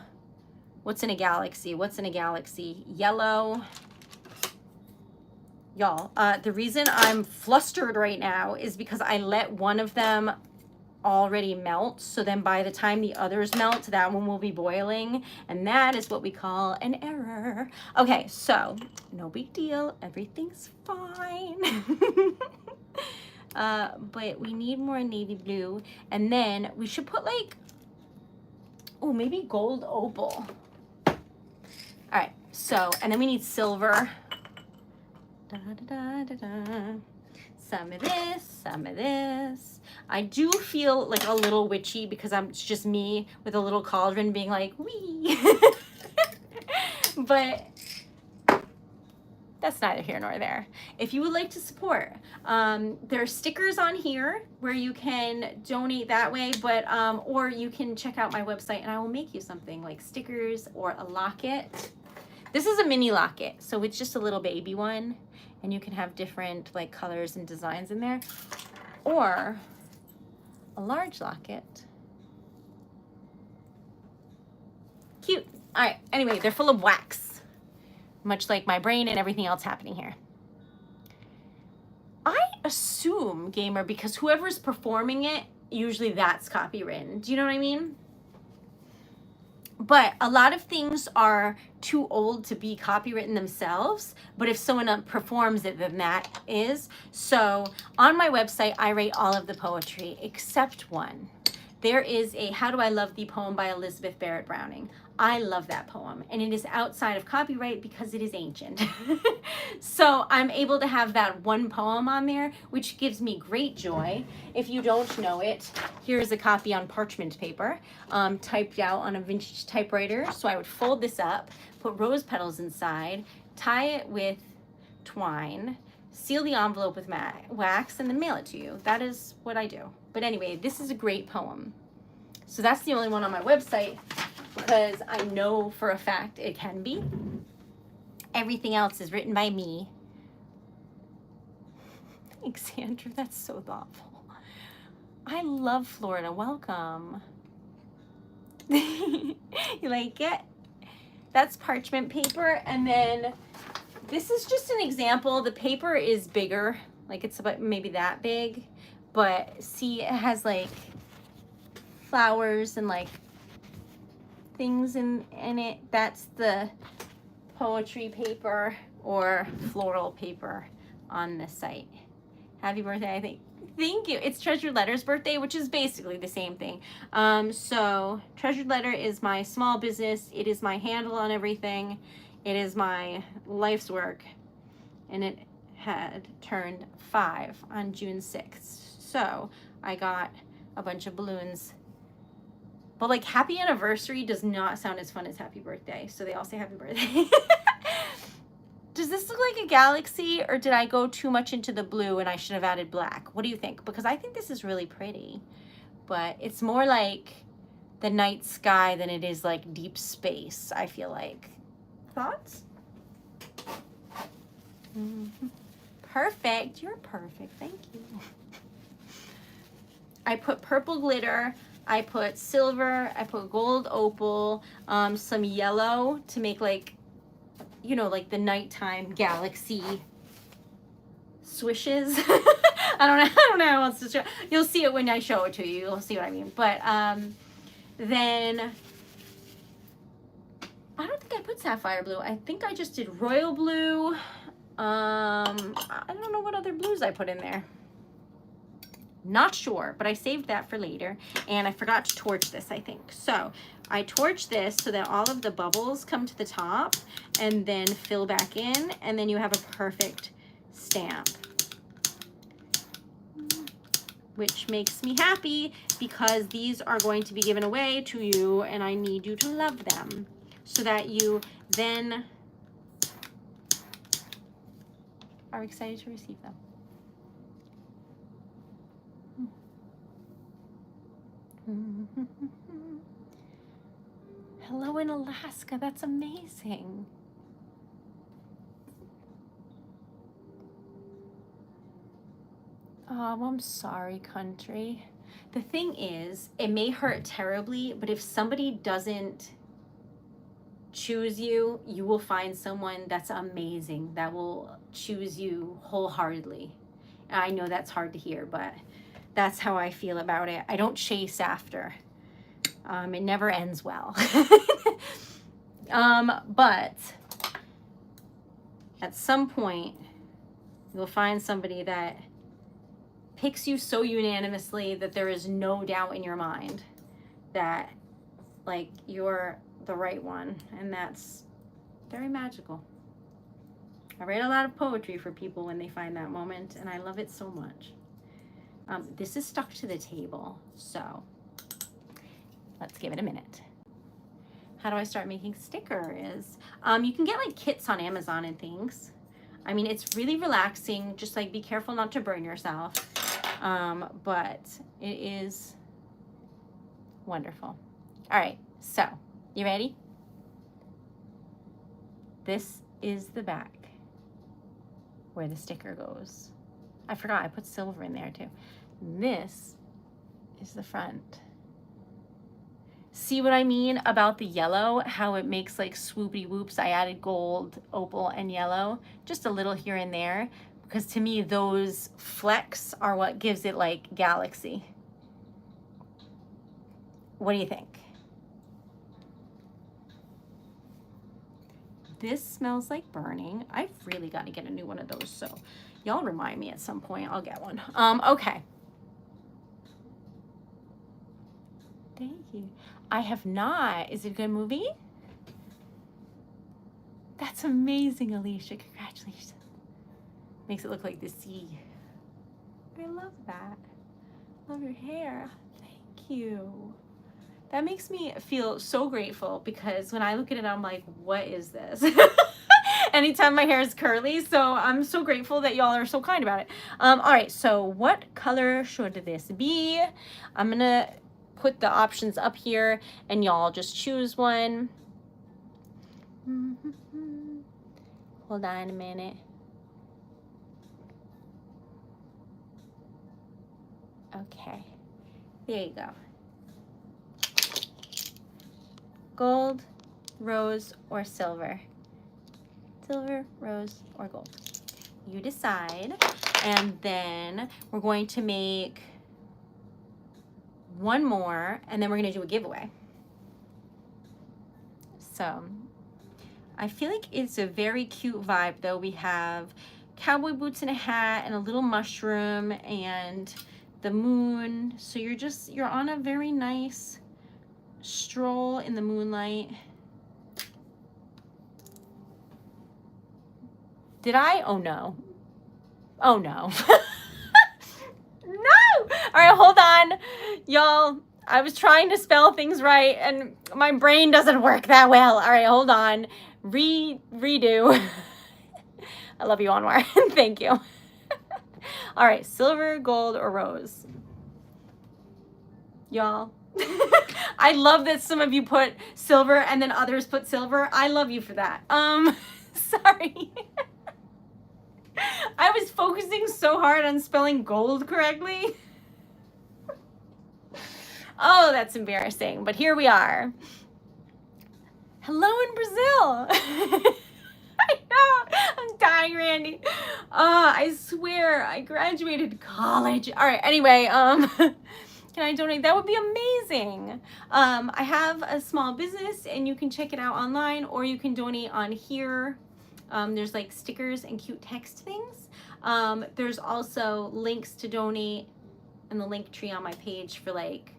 What's in a galaxy? What's in a galaxy? Yellow. Y'all, the reason I'm flustered right now is because I let one of them already melt. So then by the time the others melt, that one will be boiling. And that is what we call an error. Okay, so no big deal. Everything's fine. But we need more navy blue. And then we should put like, oh, maybe gold opal. All right, so, and then we need silver. Da, da, da, da, da. Some of this, some of this. I do feel like a little witchy because it's just me with a little cauldron being like, wee. But that's neither here nor there. If you would like to support, there are stickers on here where you can donate that way, but or you can check out my website and I will make you something like stickers or a locket. This is a mini locket, so it's just a little baby one. And you can have different like colors and designs in there, or a large locket. Cute. All right, anyway, they're full of wax, much like my brain and everything else happening here. I assume, gamer, because whoever's performing it, usually that's copywritten. Do you know what I mean? But a lot of things are too old to be copywritten themselves. But if someone performs it, then that is. So on my website, I rate all of the poetry except one. There is a How Do I Love Thee poem by Elizabeth Barrett Browning. I love that poem, and it is outside of copyright because it is ancient. So I'm able to have that one poem on there, which gives me great joy. If you don't know it, here's a copy on parchment paper, typed out on a vintage typewriter. So I would fold this up, put rose petals inside, tie it with twine, seal the envelope with wax, and then mail it to you. That is what I do. But anyway, this is a great poem. So that's the only one on my website, because I know for a fact it can be. Everything else is written by me. Thanks, Andrew. That's so thoughtful. I love Florida. Welcome. You like it? That's parchment paper. And then this is just an example. The paper is bigger. Like it's about maybe that big. But see, it has like flowers and like things in it. That's the poetry paper or floral paper on the site. Happy birthday, I think. Thank you. It's Treasured Letter's birthday, which is basically the same thing. So Treasured Letter is my small business. It is my handle on everything. It is my life's work. And it had turned 5 on June 6th. So I got a bunch of balloons. But like happy anniversary does not sound as fun as happy birthday. So they all say happy birthday. Does this look like a galaxy, or did I go too much into the blue and I should have added black? What do you think? Because I think this is really pretty, but it's more like the night sky than it is like deep space, I feel like. Thoughts? Mm-hmm. Perfect. You're perfect. Thank you. I put purple glitter. I put silver. I put gold opal, some yellow to make like, you know, like the nighttime galaxy swishes. I don't know how else to show. You'll see it when I show it to you. You'll see what I mean. But then I don't think I put sapphire blue. I think I just did royal blue. I don't know what other blues I put in there. Not sure, but I saved that for later. And I forgot to torch this, I think. So I torch this so that all of the bubbles come to the top and then fill back in, and then you have a perfect stamp. which makes me happy because these are going to be given away to you and I need you to love them so that you then are excited to receive them. Hello in Alaska, that's amazing. Oh, I'm sorry, country. The thing is, it may hurt terribly, but if somebody doesn't choose you, you will find someone that's amazing that will choose you wholeheartedly. And I know that's hard to hear, but that's how I feel about it. I don't chase after. It never ends well. But at some point, you'll find somebody that picks you so unanimously that there is no doubt in your mind that like you're the right one, and that's very magical. I write a lot of poetry for people when they find that moment, and I love it so much. This is stuck to the table, so let's give it a minute. How do I start making stickers? You can get like kits on Amazon and things. I mean, it's really relaxing. Just like be careful not to burn yourself. But it is wonderful. All right, so you ready? This is the back where the sticker goes. I forgot I put silver in there too. This is the front. See what I mean about the yellow, how it makes like swoopy whoops? I added gold, opal, and yellow, just a little here and there, because to me those flecks are what gives it like galaxy. What do you think? This smells like burning. I've really got to get a new one of those, so y'all remind me at some point. I'll get one. Okay. Thank you. I have not. Is it a good movie? That's amazing, Alicia. Congratulations. Makes it look like the sea. I love that. Love your hair. Thank you. That makes me feel so grateful because when I look at it, I'm like, what is this? Anytime my hair is curly. So I'm so grateful that y'all are so kind about it. All right. So what color should this be? I'm going to put the options up here and y'all just choose one. Hold on a minute. Okay, there you go. Gold, rose, or silver? Silver, rose, or gold? You decide. And then we're going to make one more, and then we're going to do a giveaway. So I feel like it's a very cute vibe, though. We have cowboy boots and a hat and a little mushroom and the moon. So you're on a very nice stroll in the moonlight. Did I? Oh no. Oh no. No! All right, hold on. Y'all, I was trying to spell things right and my brain doesn't work that well. All right, hold on. Redo. I love you, Anwar. Thank you. All right, silver, gold, or rose? Y'all. I love that some of you put silver and then others put silver. I love you for that. Sorry. I was focusing so hard on spelling gold correctly. Oh, that's embarrassing, but here we are. Hello in Brazil. I know, I'm dying, Randy. I swear I graduated college. All right, anyway, can I donate? That would be amazing. I have a small business and you can check it out online or you can donate on here. There's like stickers and cute text things. There's also links to donate in the link tree on my page for like,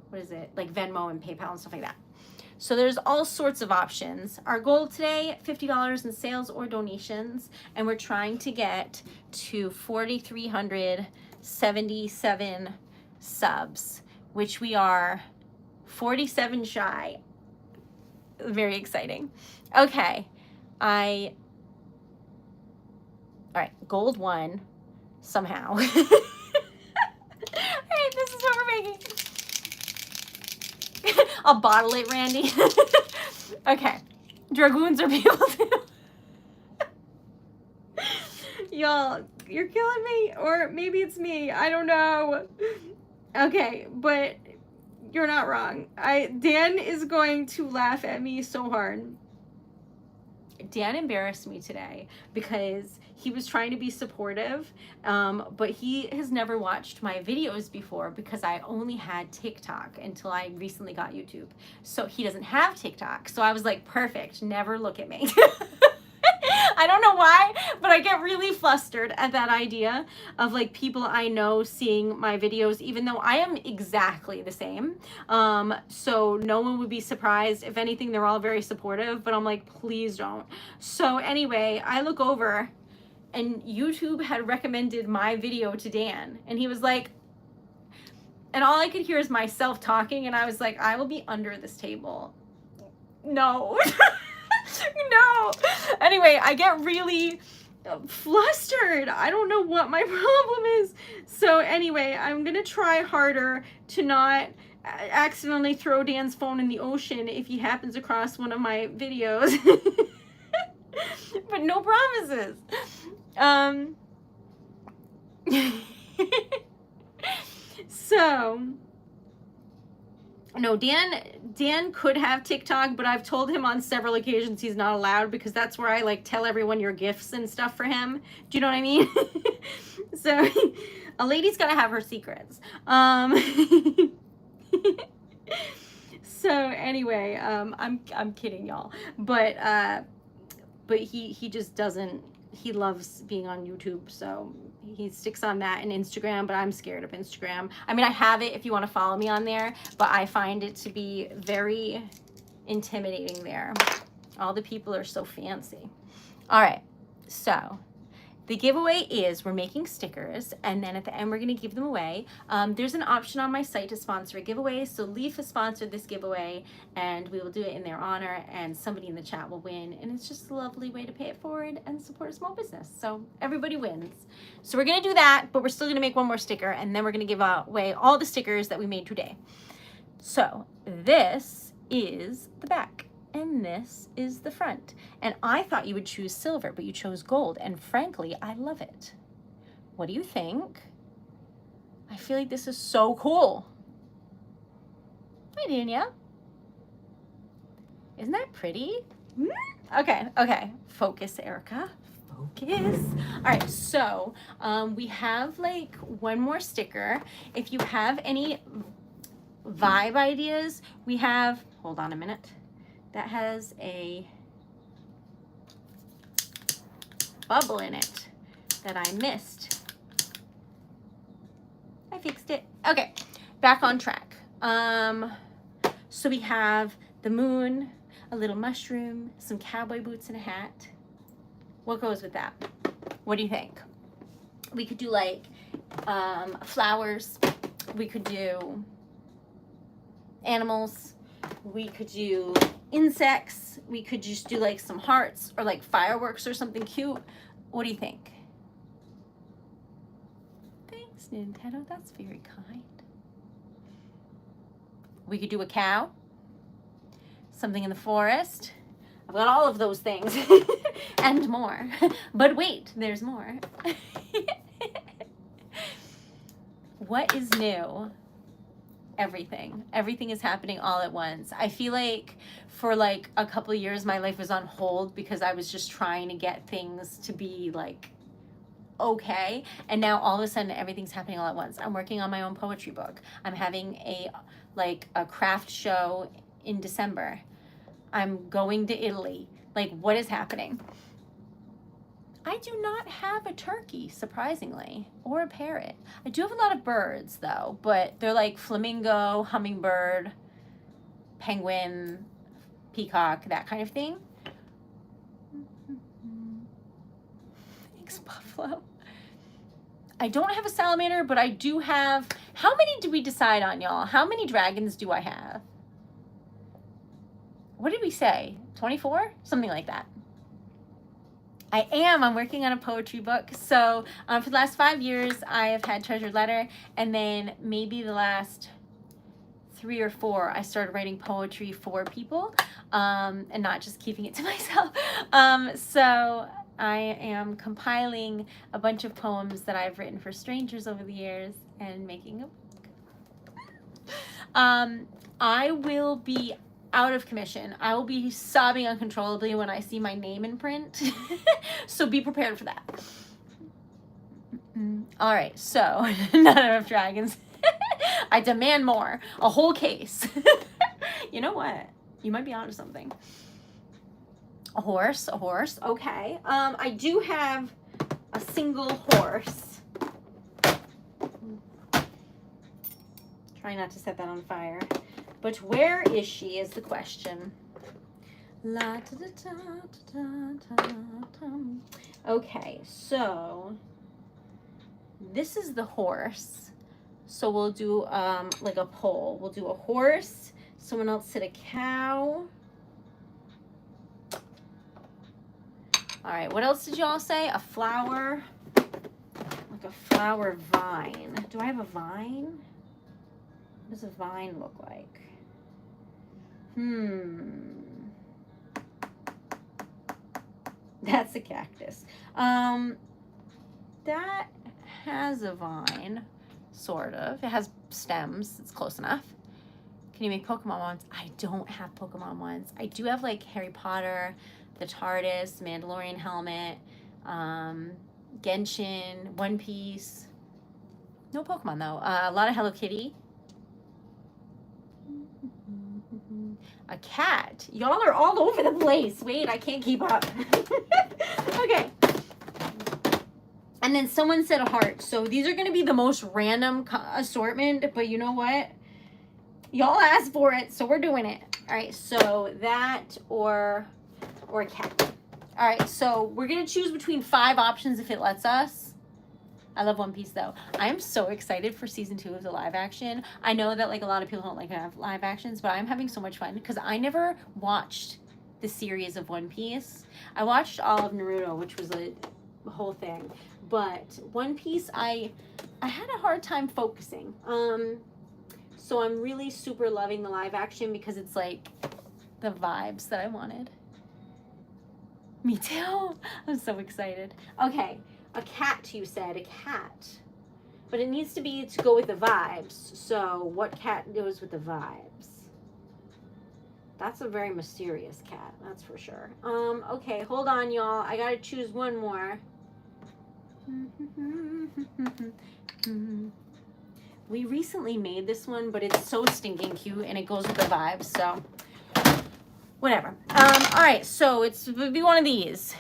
what is it? Like Venmo and PayPal and stuff like that. So there's all sorts of options. Our goal today, $50 in sales or donations, and we're trying to get to 4,300 77 subs, which we are 47 shy. Very exciting. Okay, all right, gold won somehow. All right, this is what we're making. I'll bottle it, Randy. Okay, dragoons are people too. Y'all, you're killing me, or maybe it's me. I don't know. Okay, but you're not wrong. Dan is going to laugh at me so hard. Dan embarrassed me today because he was trying to be supportive, but he has never watched my videos before because I only had TikTok until I recently got YouTube. So he doesn't have TikTok. So I was like, perfect, never look at me. I don't know why, but I get really flustered at that idea of like people I know seeing my videos, even though I am exactly the same. So no one would be surprised. If anything, they're all very supportive, but I'm like, please don't. So anyway, I look over and YouTube had recommended my video to Dan, and he was like, and all I could hear is myself talking, and I was like, I will be under this table. No. No. Anyway, I get really flustered. I don't know what my problem is. So anyway, I'm gonna try harder to not accidentally throw Dan's phone in the ocean if he happens across one of my videos. But no promises. So no, Dan could have TikTok, but I've told him on several occasions he's not allowed because that's where I like tell everyone your gifts and stuff for him. Do you know what I mean? So a lady's gotta have her secrets. So anyway, I'm kidding, y'all, but he just doesn't. He loves being on YouTube, so he sticks on that and Instagram, but I'm scared of Instagram. I mean, I have it if you want to follow me on there, but I find it to be very intimidating there. All the people are so fancy. All right, so the giveaway is we're making stickers, and then at the end we're going to give them away. There's an option on my site to sponsor a giveaway, so Leaf has sponsored this giveaway, and we will do it in their honor, and somebody in the chat will win, and it's just a lovely way to pay it forward and support a small business, so everybody wins. So we're going to do that, but we're still going to make one more sticker, and then we're going to give away all the stickers that we made today. So this is the back. And this is the front. And I thought you would choose silver, but you chose gold. And frankly, I love it. What do you think? I feel like this is so cool. Hi, Danielle. Isn't that pretty? Okay. Focus, Erica. Focus. All right, so we have like one more sticker. If you have any vibe ideas, we have, hold on a minute. That has a bubble in it that I missed. I fixed it. Okay, back on track. So we have the moon, a little mushroom, some cowboy boots and a hat. What goes with that? What do you think? We could do like flowers. We could do animals. We could do insects. We could just do like some hearts or like fireworks or something cute. What do you think? Thanks, Nintendo. That's very kind. We could do a cow. Something in the forest. I've got all of those things and more. But wait, there's more. What is new? Everything. Everything is happening all at once. I feel like for like a couple of years my life was on hold because I was just trying to get things to be like okay, and now all of a sudden everything's happening all at once. I'm working on my own poetry book. I'm having a craft show in December. I'm going to Italy. Like, what is happening? I do not have a turkey, surprisingly, or a parrot. I do have a lot of birds, though, but they're like flamingo, hummingbird, penguin, peacock, that kind of thing. Thanks, Buffalo. I don't have a salamander, but I do have, how many did we decide on, y'all? How many dragons do I have? What did we say? 24? Something like that. I'm working on a poetry book. So for the last 5 years, I have had Treasured Letter, and then maybe the last 3 or 4, I started writing poetry for people, and not just keeping it to myself. So I am compiling a bunch of poems that I've written for strangers over the years and making a book. I will be out of commission. I will be sobbing uncontrollably when I see my name in print. So be prepared for that. All right, so not enough dragons. I demand more. A whole case. You know what? You might be onto something. A horse. Okay. I do have a single horse. Try not to set that on fire. But where is she is the question. Okay, so this is the horse. So we'll do like a poll. We'll do a horse. Someone else said a cow. All right, what else did y'all say? A flower. Like a flower vine. Do I have a vine? What does a vine look like? That's a cactus. That has a vine, sort of. It has stems. It's close enough. Can you make Pokemon ones? I don't have Pokemon ones. I do have like Harry Potter, the TARDIS, Mandalorian helmet, Genshin, One Piece. No Pokemon though. A lot of Hello Kitty. A cat. Y'all are all over the place. Wait, I can't keep up. Okay. And then someone said a heart. So these are going to be the most random assortment, but you know what? Y'all asked for it, so we're doing it. All right, so that or a cat. All right, so we're going to choose between 5 options if it lets us. I love One Piece though. I'm so excited for season 2 of the live action. I know that like a lot of people don't like to have live actions, but I'm having so much fun because I never watched the series of One Piece. I watched all of Naruto, which was a whole thing, but One Piece I had a hard time focusing. So I'm really super loving the live action because it's like the vibes that I wanted. Me too. I'm so excited. Okay. A cat, you said. A cat. But it needs to be to go with the vibes. So what cat goes with the vibes? That's a very mysterious cat. That's for sure. Okay, hold on, y'all. I gotta choose one more. We recently made this one, but it's so stinking cute and it goes with the vibes, so whatever. All right, so it would be one of these.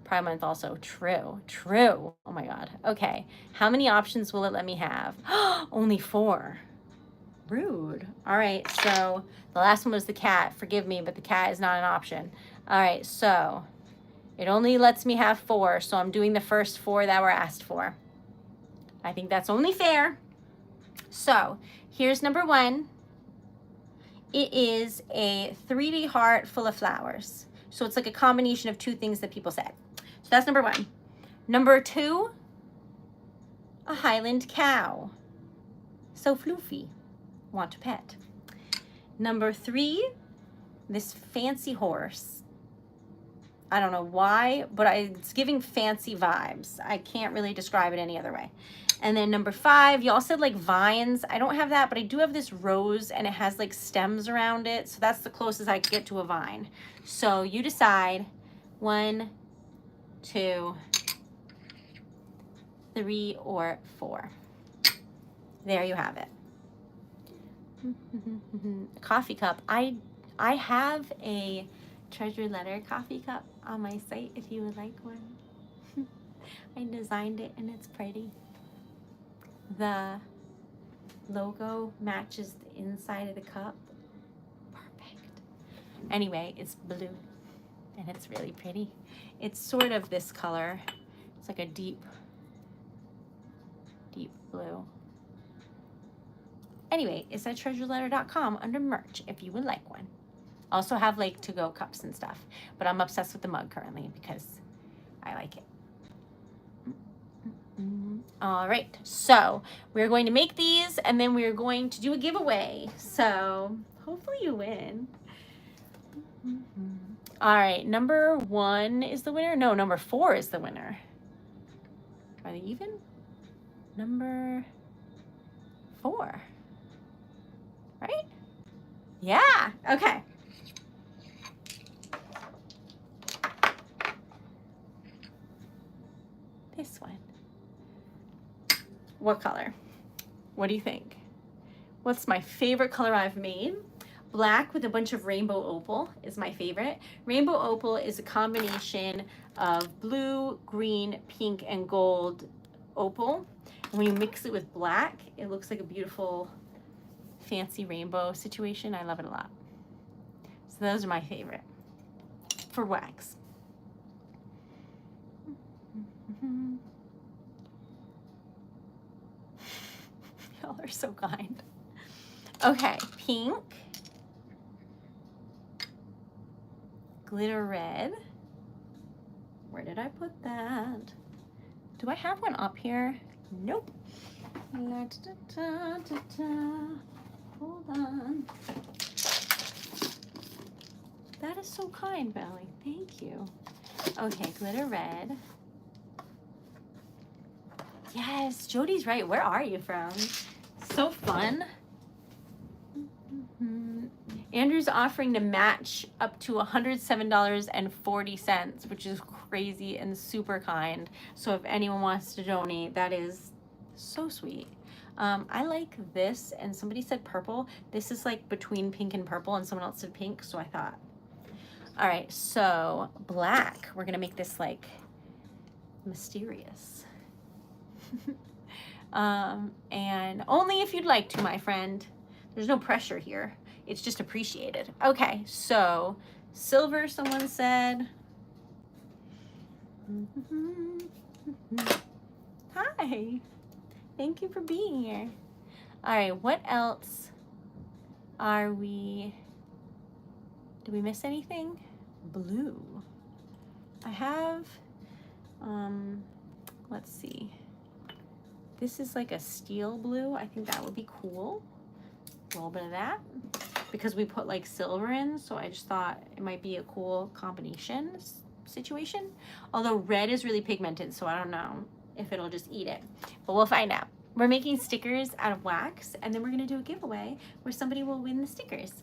Pride Month also. True. Oh my God. Okay. How many options will it let me have? Only 4. Rude. All right. So the last one was the cat. Forgive me, but the cat is not an option. All right. So it only lets me have 4. So I'm doing the first 4 that were asked for. I think that's only fair. So here's number 1. It is a 3D heart full of flowers. So it's like a combination of 2 things that people said. So that's number 1. Number 2, a Highland cow. So floofy. Want to pet. Number 3, this fancy horse. I don't know why, but it's giving fancy vibes. I can't really describe it any other way. And then number 5, y'all said like vines. I don't have that, but I do have this rose and it has like stems around it. So that's the closest I could get to a vine. So you decide. 1, 2, 3, or 4. There you have it. A coffee cup. I have a Treasured Letter coffee cup on my site if you would like one. I designed it and it's pretty. The logo matches the inside of the cup. Perfect. Anyway, it's blue and it's really pretty. It's sort of this color. It's like a deep deep blue. Anyway, it's at TreasuredLetter.com under merch if you would like one. Also have like to-go cups and stuff, but I'm obsessed with the mug currently because I like it. All right, so we're going to make these and then we're going to do a giveaway. So hopefully you win. All right, number 1 is the winner. No, number 4 is the winner. Are they even? Number 4. Right? Yeah, okay. This one. What color? What do you think? What's my favorite color I've made? Black with a bunch of rainbow opal is my favorite. Rainbow opal is a combination of blue, green, pink, and gold opal. And when you mix it with black, it looks like a beautiful fancy rainbow situation. I love it a lot. So those are my favorite for wax. Y'all are so kind. Okay, pink, glitter red. Where did I put that? Do I have one up here? Nope. Hold on. That is so kind, Belly. Thank you. Okay, glitter red. Yes, Jody's right. Where are you from? So fun. Andrew's offering to match up to $107.40, which is crazy and super kind. So if anyone wants to donate, that is so sweet. I like this, and somebody said purple. This is like between pink and purple, and someone else said pink, so I thought. All right, so black. We're gonna make this like mysterious. And only if you'd like to, my friend. There's no pressure here. It's just appreciated. Okay, so silver, someone said. Hi. Thank you for being here. All right, what else are we? Did we miss anything? Blue. I have, let's see. This is like a steel blue. I think that would be cool. A little bit of that because we put like silver in, so I just thought it might be a cool combination situation. Although red is really pigmented, so I don't know if it'll just eat it, but we'll find out. We're making stickers out of wax, and then we're gonna do a giveaway where somebody will win the stickers.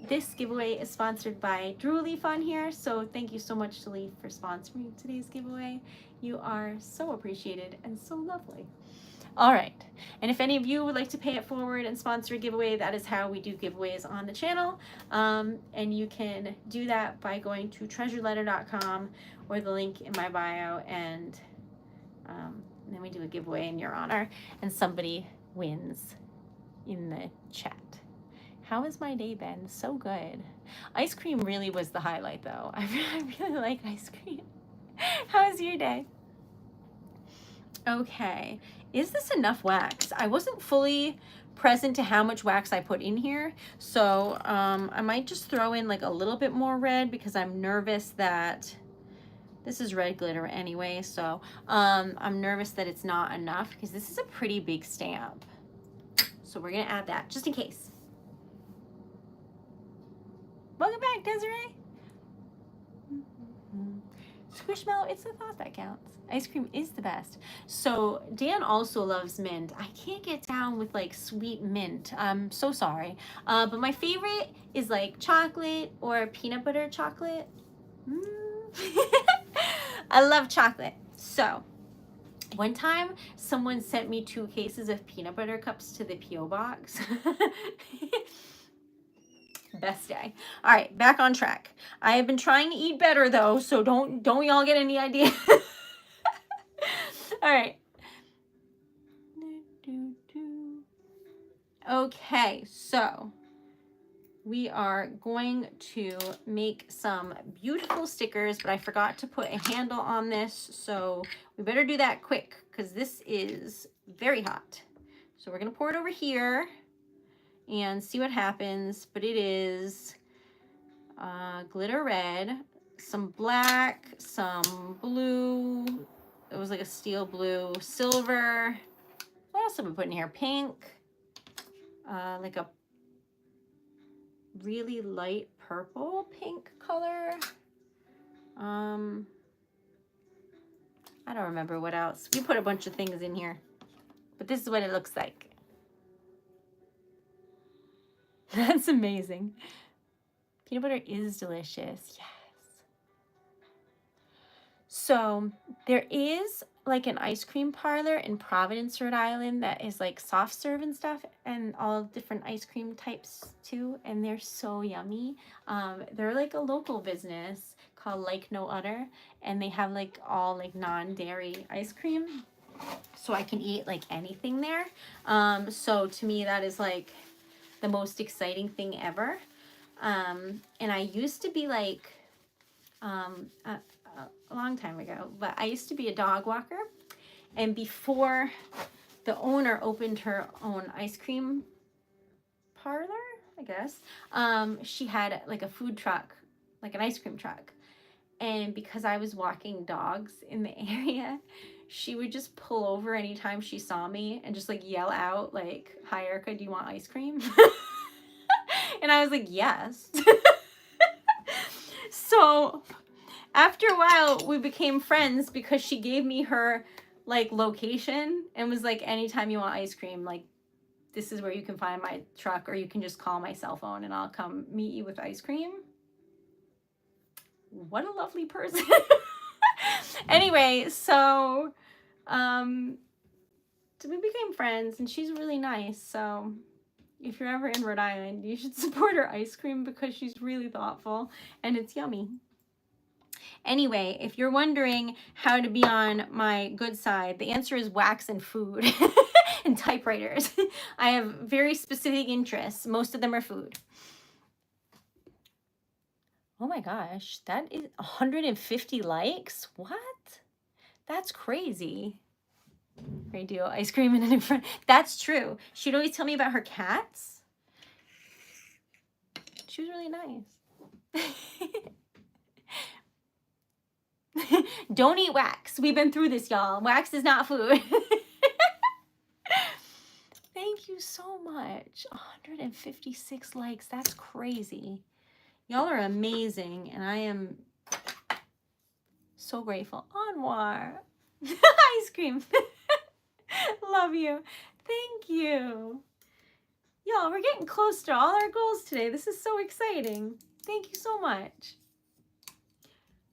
This giveaway is sponsored by Drew Leaf on here, so thank you so much to Leaf for sponsoring today's giveaway. You are so appreciated and so lovely. All right, and if any of you would like to pay it forward and sponsor a giveaway, that is how we do giveaways on the channel. And you can do that by going to TreasuredLetter.com or the link in my bio, and then we do a giveaway in your honor, and somebody wins in the chat. How has my day been? So good. Ice cream really was the highlight, though. I really like ice cream. How was your day? Okay, is this enough wax? I wasn't fully present to how much wax I put in here, so I might just throw in like a little bit more red because I'm nervous that this is red glitter anyway, so I'm nervous that it's not enough because this is a pretty big stamp. So we're gonna add that just in case. Welcome back, Desiree. Squishmallow, it's the thought that counts. Ice cream is the best. So Dan also loves mint. I can't get down with like sweet mint. I'm so sorry. But my favorite is like chocolate or peanut butter chocolate. I love chocolate. So one time someone sent me 2 cases of peanut butter cups to the P.O. box. Best day. All right, back on track. I have been trying to eat better though, so don't y'all get any idea. All right. Okay, so we are going to make some beautiful stickers, but I forgot to put a handle on this, so we better do that quick because this is very hot. So we're gonna pour it over here and see what happens, but it is glitter red, some black, some blue, it was like a steel blue, silver, what else have we put in here? Pink, like a really light purple pink color. I don't remember what else. We put a bunch of things in here, but this is what it looks like. That's amazing. Peanut butter is delicious. Yes. So there is like an ice cream parlor in Providence, Rhode Island that is like soft serve and stuff, and all different ice cream types too, and they're so yummy. They're like a local business called Like No Other, and they have like all like non-dairy ice cream, so I can eat like anything there. So to me that is like the most exciting thing ever. And I used to be like a long time ago, but I used to be a dog walker, and before the owner opened her own ice cream parlor, I guess, she had like a food truck, like an ice cream truck, and because I was walking dogs in the area, she would just pull over anytime she saw me and just like yell out like, "Hi Erica, do you want ice cream?" And I was like, yes. So after a while, we became friends because she gave me her like location and was like, anytime you want ice cream, like this is where you can find my truck, or you can just call my cell phone and I'll come meet you with ice cream. What a lovely person. Anyway, so we became friends, and she's really nice. So if you're ever in Rhode Island, you should support her ice cream because she's really thoughtful and it's yummy. Anyway, if you're wondering how to be on my good side, the answer is wax and food and typewriters. I have very specific interests. Most of them are food. Oh my gosh, that is 150 likes? What? That's crazy. Radio ice cream and a new friend. That's true. She'd always tell me about her cats. She was really nice. Don't eat wax. We've been through this, y'all. Wax is not food. Thank you so much. 156 likes. That's crazy. Y'all are amazing, and I am so grateful. Anwar. Ice cream. Love you. Thank you. Y'all, we're getting close to all our goals today. This is so exciting. Thank you so much.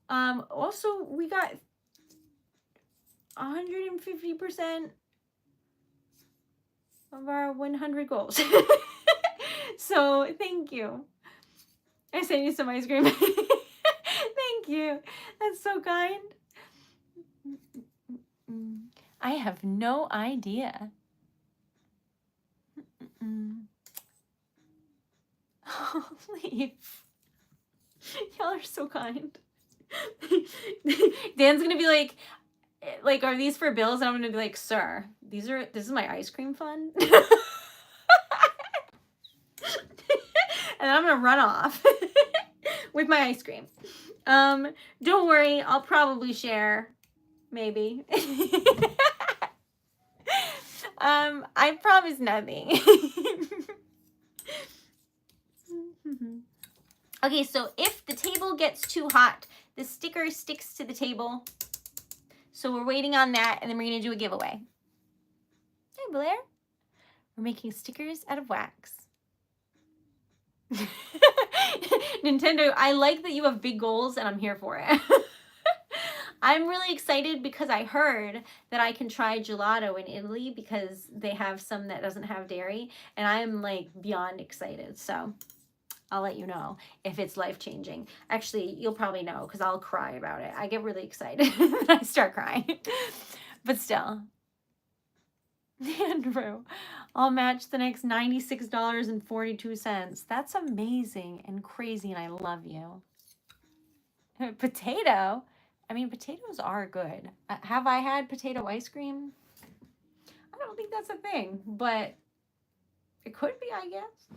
Also, we got 150% of our 100 goals. So thank you. I sent you some ice cream. Thank you. That's so kind. I have no idea. Oh, leave. Y'all are so kind. Dan's gonna be like, are these for bills? And I'm gonna be like, sir, this is my ice cream fund. And I'm gonna run off with my ice cream. Don't worry, I'll probably share, maybe. I promise nothing. Okay, so if the table gets too hot, the sticker sticks to the table. So we're waiting on that, and then we're gonna do a giveaway. Hey, Blair. We're making stickers out of wax. Nintendo, I like that you have big goals, and I'm here for it. I'm really excited because I heard that I can try gelato in Italy because they have some that doesn't have dairy, and I am like beyond excited. So I'll let you know if it's life-changing. Actually, you'll probably know because I'll cry about it. I get really excited when I start crying. But still. Andrew, I'll match the next $96.42. That's amazing and crazy, and I love you. Potato? I mean, potatoes are good. Have I had potato ice cream? I don't think that's a thing, but it could be, I guess.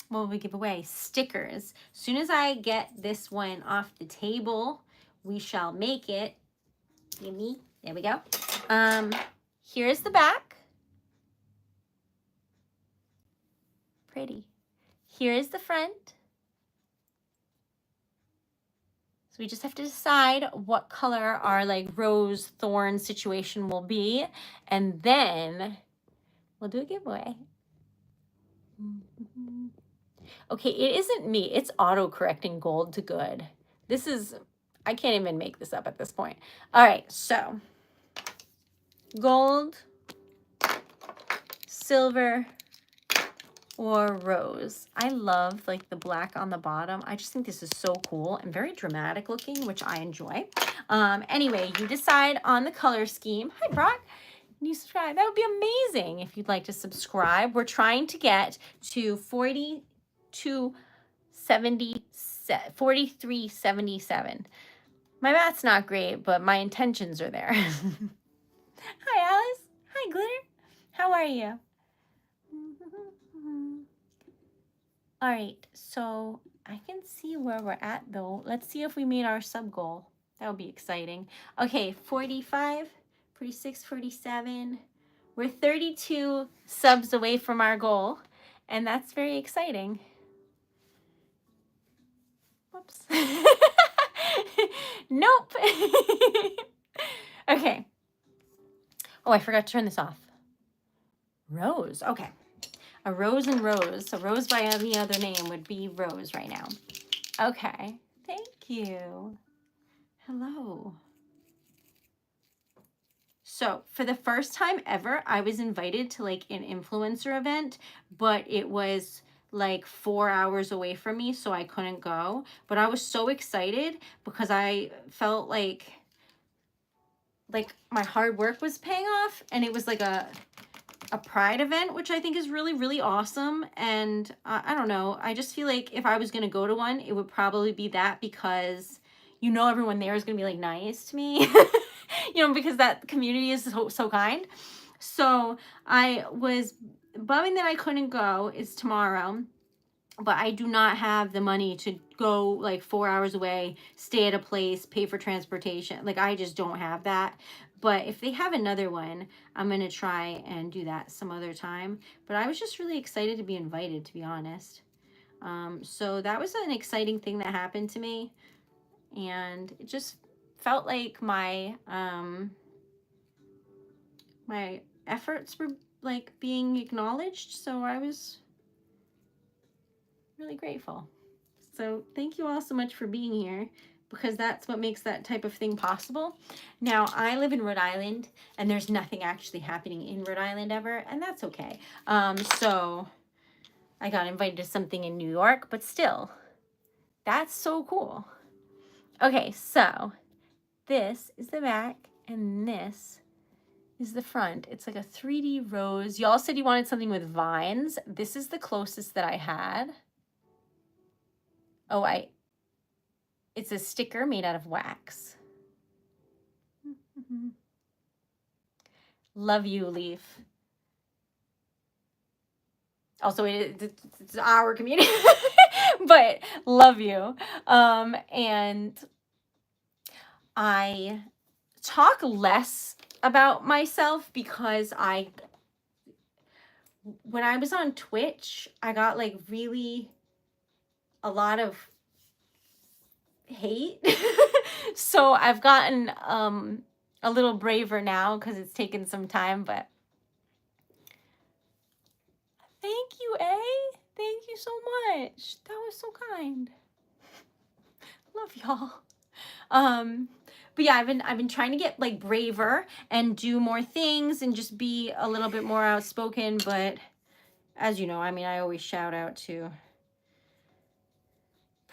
What will we give away? Stickers. As soon as I get this one off the table, we shall make it. Gimme. There we go. Here's the back. Pretty. Here is the front. So we just have to decide what color our like rose thorn situation will be, and then we'll do a giveaway. Okay, it isn't me. It's auto-correcting gold to good. This is, I can't even make this up at this point. All right, so gold, silver, or rose. I love like the black on the bottom. I just think this is so cool and very dramatic looking, which I enjoy. Anyway, you decide on the color scheme. Hi, Brock. Can you subscribe? That would be amazing if you'd like to subscribe. We're trying to get to 4377. My math's not great, but my intentions are there. Hi, Alice. Hi, Glitter. How are you? All right, so I can see where we're at though. Let's see if we made our sub goal. That would be exciting. Okay, 45, 46, 47. We're 32 subs away from our goal, and that's very exciting. Whoops. Nope. Okay. Oh, I forgot to turn this off. Rose. Okay. A rose and rose. So rose by any other name would be rose right now. Okay. Thank you. Hello. So for the first time ever, I was invited to like an influencer event, but it was like 4 hours away from me, so I couldn't go. But I was so excited because I felt like my hard work was paying off, and it was like a pride event, which I think is really, really awesome. And I don't know, I just feel like if I was going to go to one, it would probably be that, because you know everyone there is going to be like nice to me, you know, because that community is so kind. So I was bumming that I couldn't go. It's tomorrow, but I do not have the money to go like 4 hours away, stay at a place, pay for transportation. Like I just don't have that. But if they have another one, I'm going to try and do that some other time. But I was just really excited to be invited, to be honest. So that was an exciting thing that happened to me. And it just felt like my my efforts were like being acknowledged. So I was really grateful. So thank you all so much for being here, because that's what makes that type of thing possible. Now, I live in Rhode Island, and there's nothing actually happening in Rhode Island ever, and that's okay. So I got invited to something in New York, but still, that's so cool. Okay, so this is the back, and this is the front. It's like a 3D rose. Y'all said you wanted something with vines. This is the closest that I had. Oh, it's a sticker made out of wax. Love you, Leaf. Also, it's our community, but love you. And I talk less about myself because when I was on Twitch, I got like really a lot of hate. So I've gotten a little braver now because it's taken some time, but thank you, A. Thank you so much. That was so kind. Love y'all. But yeah, I've been trying to get like braver and do more things and just be a little bit more outspoken, but as you know, I mean, I always shout out to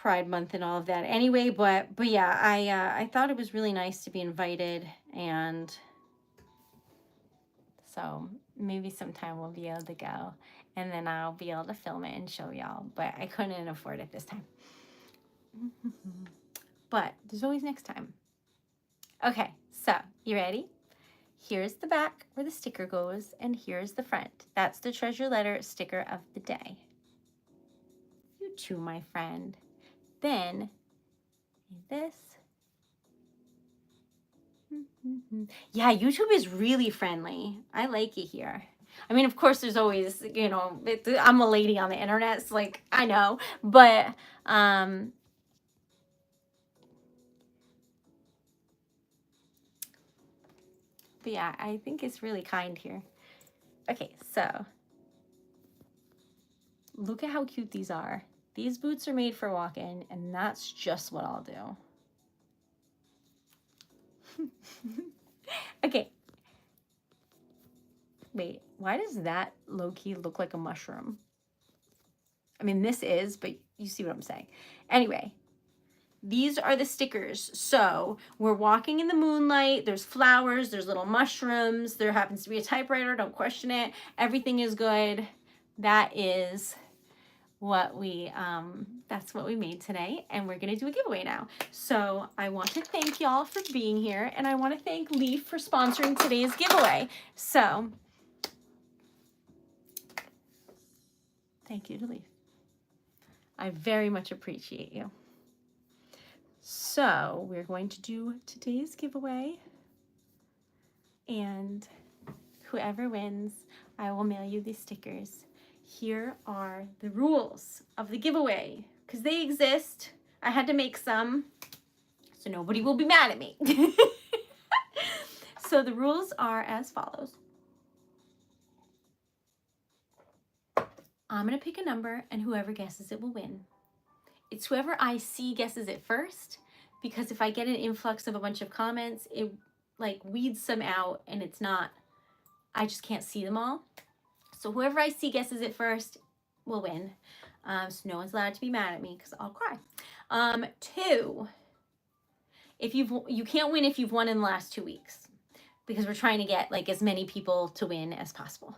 Pride Month and all of that anyway, but yeah, I thought it was really nice to be invited, and so maybe sometime we'll be able to go, and then I'll be able to film it and show y'all, but I couldn't afford it this time. But there's always next time. Okay, so you ready? Here's the back where the sticker goes, and here's the front. That's the treasure letter sticker of the day. You too, my friend. Then this. Yeah, YouTube is really friendly. I like it here. I mean, of course, there's always, you know, I'm a lady on the internet, so like, I know, but yeah, I think it's really kind here. Okay, so look at how cute these are. These boots are made for walking, and that's just what I'll do. Okay. Wait, why does that low-key look like a mushroom? I mean, this is, but you see what I'm saying. Anyway, these are the stickers. So we're walking in the moonlight. There's flowers. There's little mushrooms. There happens to be a typewriter. Don't question it. Everything is good. That is what we, that's what we made today. And we're going to do a giveaway now. So I want to thank y'all for being here. And I want to thank Leaf for sponsoring today's giveaway. So thank you to Leaf. I very much appreciate you. So we're going to do today's giveaway, and whoever wins, I will mail you these stickers. Here are the rules of the giveaway, because they exist. I had to make some, so nobody will be mad at me. So the rules are as follows. I'm going to pick a number, and whoever guesses it will win. It's whoever I see guesses it first, because if I get an influx of a bunch of comments, it like weeds some out, and it's not, I just can't see them all. So whoever I see guesses it first will win. So no one's allowed to be mad at me because I'll cry. 2, you can't win if you've won in the last 2 weeks, because we're trying to get like as many people to win as possible.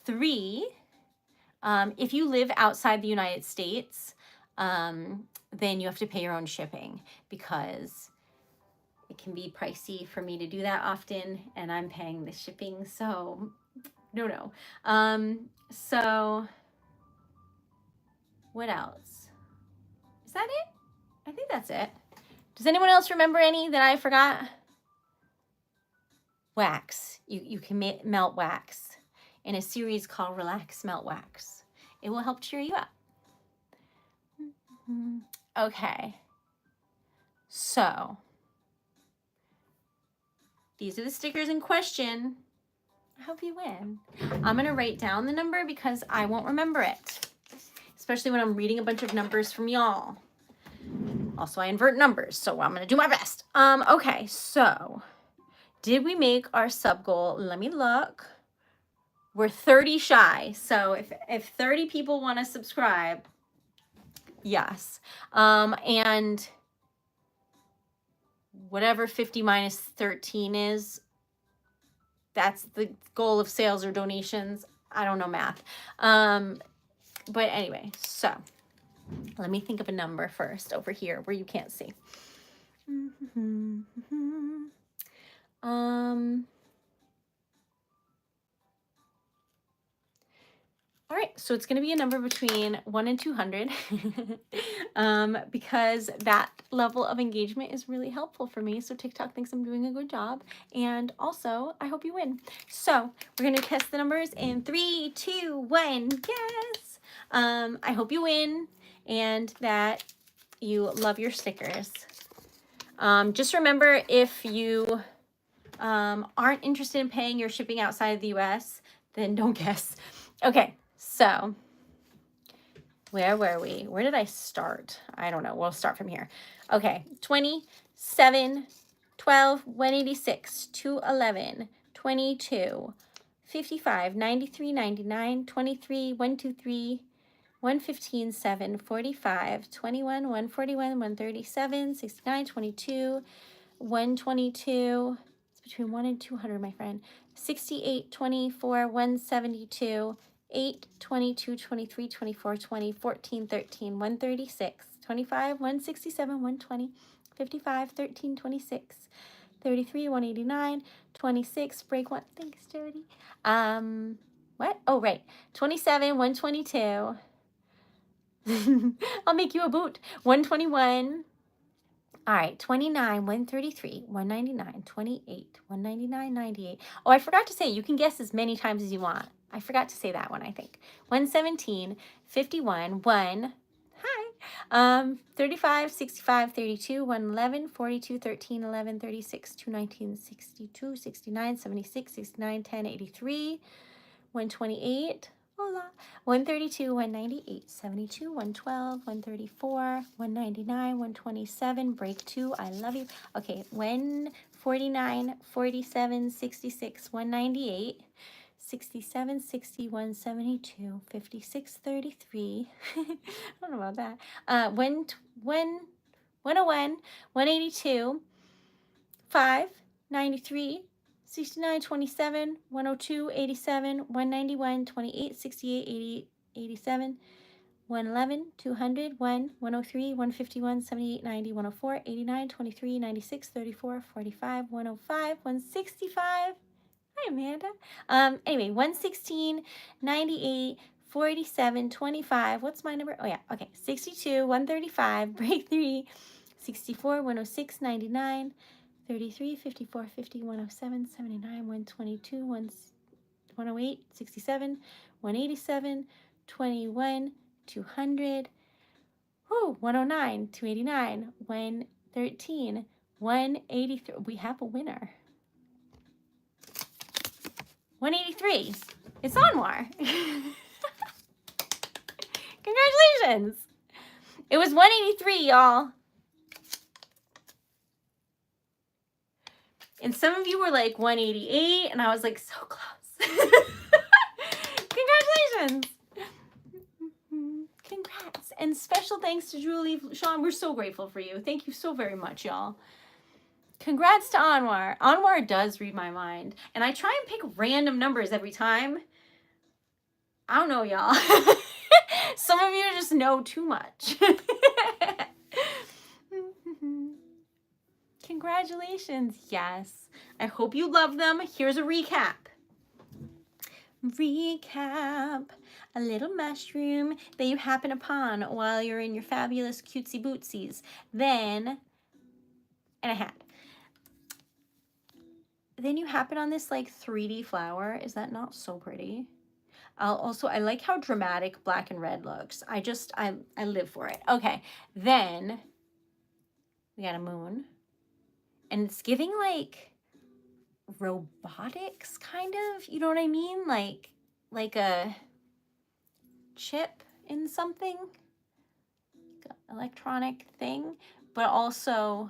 3, if you live outside the United States, then you have to pay your own shipping, because it can be pricey for me to do that often, and I'm paying the shipping, so no. So what else? Is that it? I think that's it. Does anyone else remember any that I forgot? Wax. You can melt wax in a series called Relax Melt Wax. It will help cheer you up. Okay, so these are the stickers in question. I hope you win. I'm going to write down the number because I won't remember it, especially when I'm reading a bunch of numbers from y'all. Also, I invert numbers, so I'm going to do my best. Okay, so did we make our sub goal? Let me look. We're 30 shy, so if 30 people want to subscribe, yes. And whatever 50 minus 13 is, that's the goal of sales or donations. I don't know math. But anyway, so let me think of a number first over here where you can't see. All right, so it's going to be a number between 1 and 200 because that level of engagement is really helpful for me. So TikTok thinks I'm doing a good job. And also, I hope you win. So we're going to test the numbers in 3, 2, 1. Yes! I hope you win and that you love your stickers. Just remember, if you aren't interested in paying your shipping outside of the US, then don't guess. Okay. So, where were we? Where did I start? I don't know. We'll start from here. Okay, 27, 12, 186, 211, 22, 55, 93, 99, 23, 123, 115, 7, 45, 21, 141, 137, 69, 22, 122. It's between 1 and 200, my friend. 68, 24, 172, 8, 22, 23, 24, 20, 14, 13, 136, 25, 167, 120, 55, 13, 26, 33, 189, 26, break one. Thanks, Jody. What? Oh, right. 27, 122. I'll make you a boot. 121. All right, 29, 133, 199, 28, 199, 98. Oh, I forgot to say, you can guess as many times as you want. I forgot to say that one, I think. 117, 51, 1. Hi. 35, 65, 32, 111, 42, 13, 11, 36, 219, 62, 69, 76, 69, 10, 83, 128. Hola. 132, 198, 72, 112, 134, 199, 127, break 2, I love you. Okay, 149, 47, 66, 198, 67, 61, 72, 56, 33. I don't know about that. 101, 182, 5, 93, 69, 27, 102, 87, 191, 28, 68, 88, 87, 111, 200, 1, 103, 151, 78, 90, 104, 89, 23, 96, 34, 45, 105, 165. Hi, Amanda. Anyway, 116, 98, 47, 25. What's my number? Oh, yeah. Okay. 62, 135, break 3, 64, 106, 99. 33, 54, 50, 107, 79, 122, 108, 67, 187, 21, 200, 109, 289, 113, 183. We have a winner. 183. It's Anwar. Congratulations. It was 183, y'all. And some of you were like 188, and I was like, so close. Congratulations. Congrats. And special thanks to Julie. Sean, we're so grateful for you. Thank you so very much, y'all. Congrats to Anwar. Anwar does read my mind. And I try and pick random numbers every time. I don't know, y'all. Some of you just know too much. Congratulations. Yes. I hope you love them. Here's a recap. Recap. A little mushroom that you happen upon while you're in your fabulous cutesy bootsies. Then, and a hat. Then you happen on this like 3D flower. Is that not so pretty? I like how dramatic black and red looks. I live for it. Okay. Then we got a moon. And it's giving like robotics kind of, you know what I mean? Like a chip in something, electronic thing, but also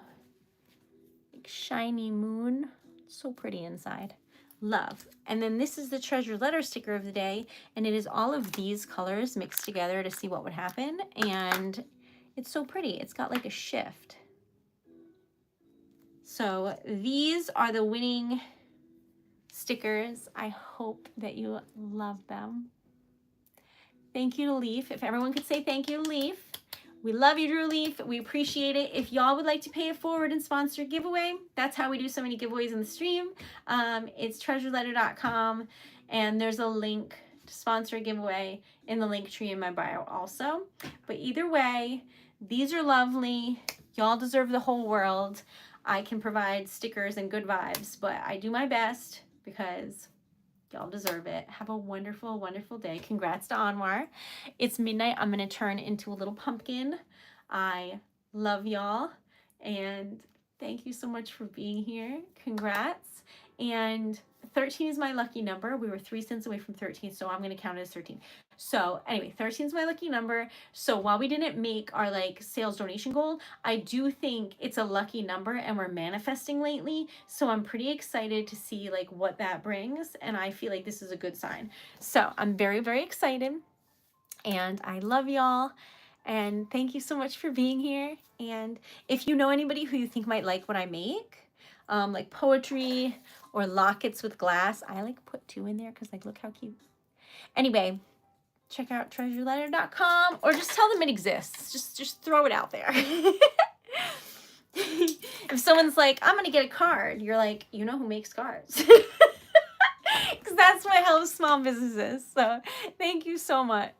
like shiny moon. So pretty inside. Love. And then this is the treasured letter sticker of the day, and it is all of these colors mixed together to see what would happen, and it's so pretty. It's got like a shift. So these are the winning stickers. I hope that you love them. Thank you to Leaf. If everyone could say thank you to Leaf. We love you, Drew Leaf. We appreciate it. If y'all would like to pay it forward and sponsor a giveaway, that's how we do so many giveaways in the stream. It's TreasuredLetter.com, and there's a link to sponsor a giveaway in the link tree in my bio also. But either way, these are lovely. Y'all deserve the whole world. I can provide stickers and good vibes, but I do my best because y'all deserve it. Have a wonderful, wonderful day. Congrats to Anwar. It's midnight. I'm going to turn into a little pumpkin. I love y'all. And thank you so much for being here. Congrats. And 13 is my lucky number. We were 3 cents away from 13, so I'm going to count it as 13. So anyway, 13 is my lucky number. So while we didn't make our like sales donation goal, I do think it's a lucky number and we're manifesting lately. So I'm pretty excited to see like what that brings. And I feel like this is a good sign. So I'm very, very excited. And I love y'all. And thank you so much for being here. And if you know anybody who you think might like what I make, like poetry or lockets with glass, I like put 2 in there because like, look how cute. Anyway, check out TreasuredLetter.com or just tell them it exists. Just throw it out there. If someone's like, I'm gonna get a card, you're like, you know who makes cards. Because that's what helps small businesses. So thank you so much.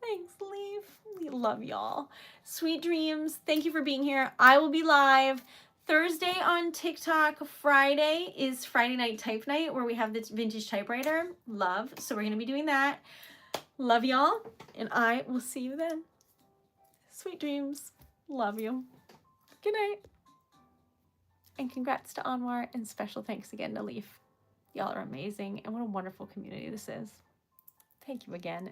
Thanks, Leaf. We love y'all. Sweet dreams. Thank you for being here. I will be live Thursday on TikTok. Friday is Friday Night Type Night, where we have this vintage typewriter. Love. So we're going to be doing that. Love y'all. And I will see you then. Sweet dreams. Love you. Good night. And congrats to Anwar. And special thanks again to Leaf. Y'all are amazing. And what a wonderful community this is. Thank you again.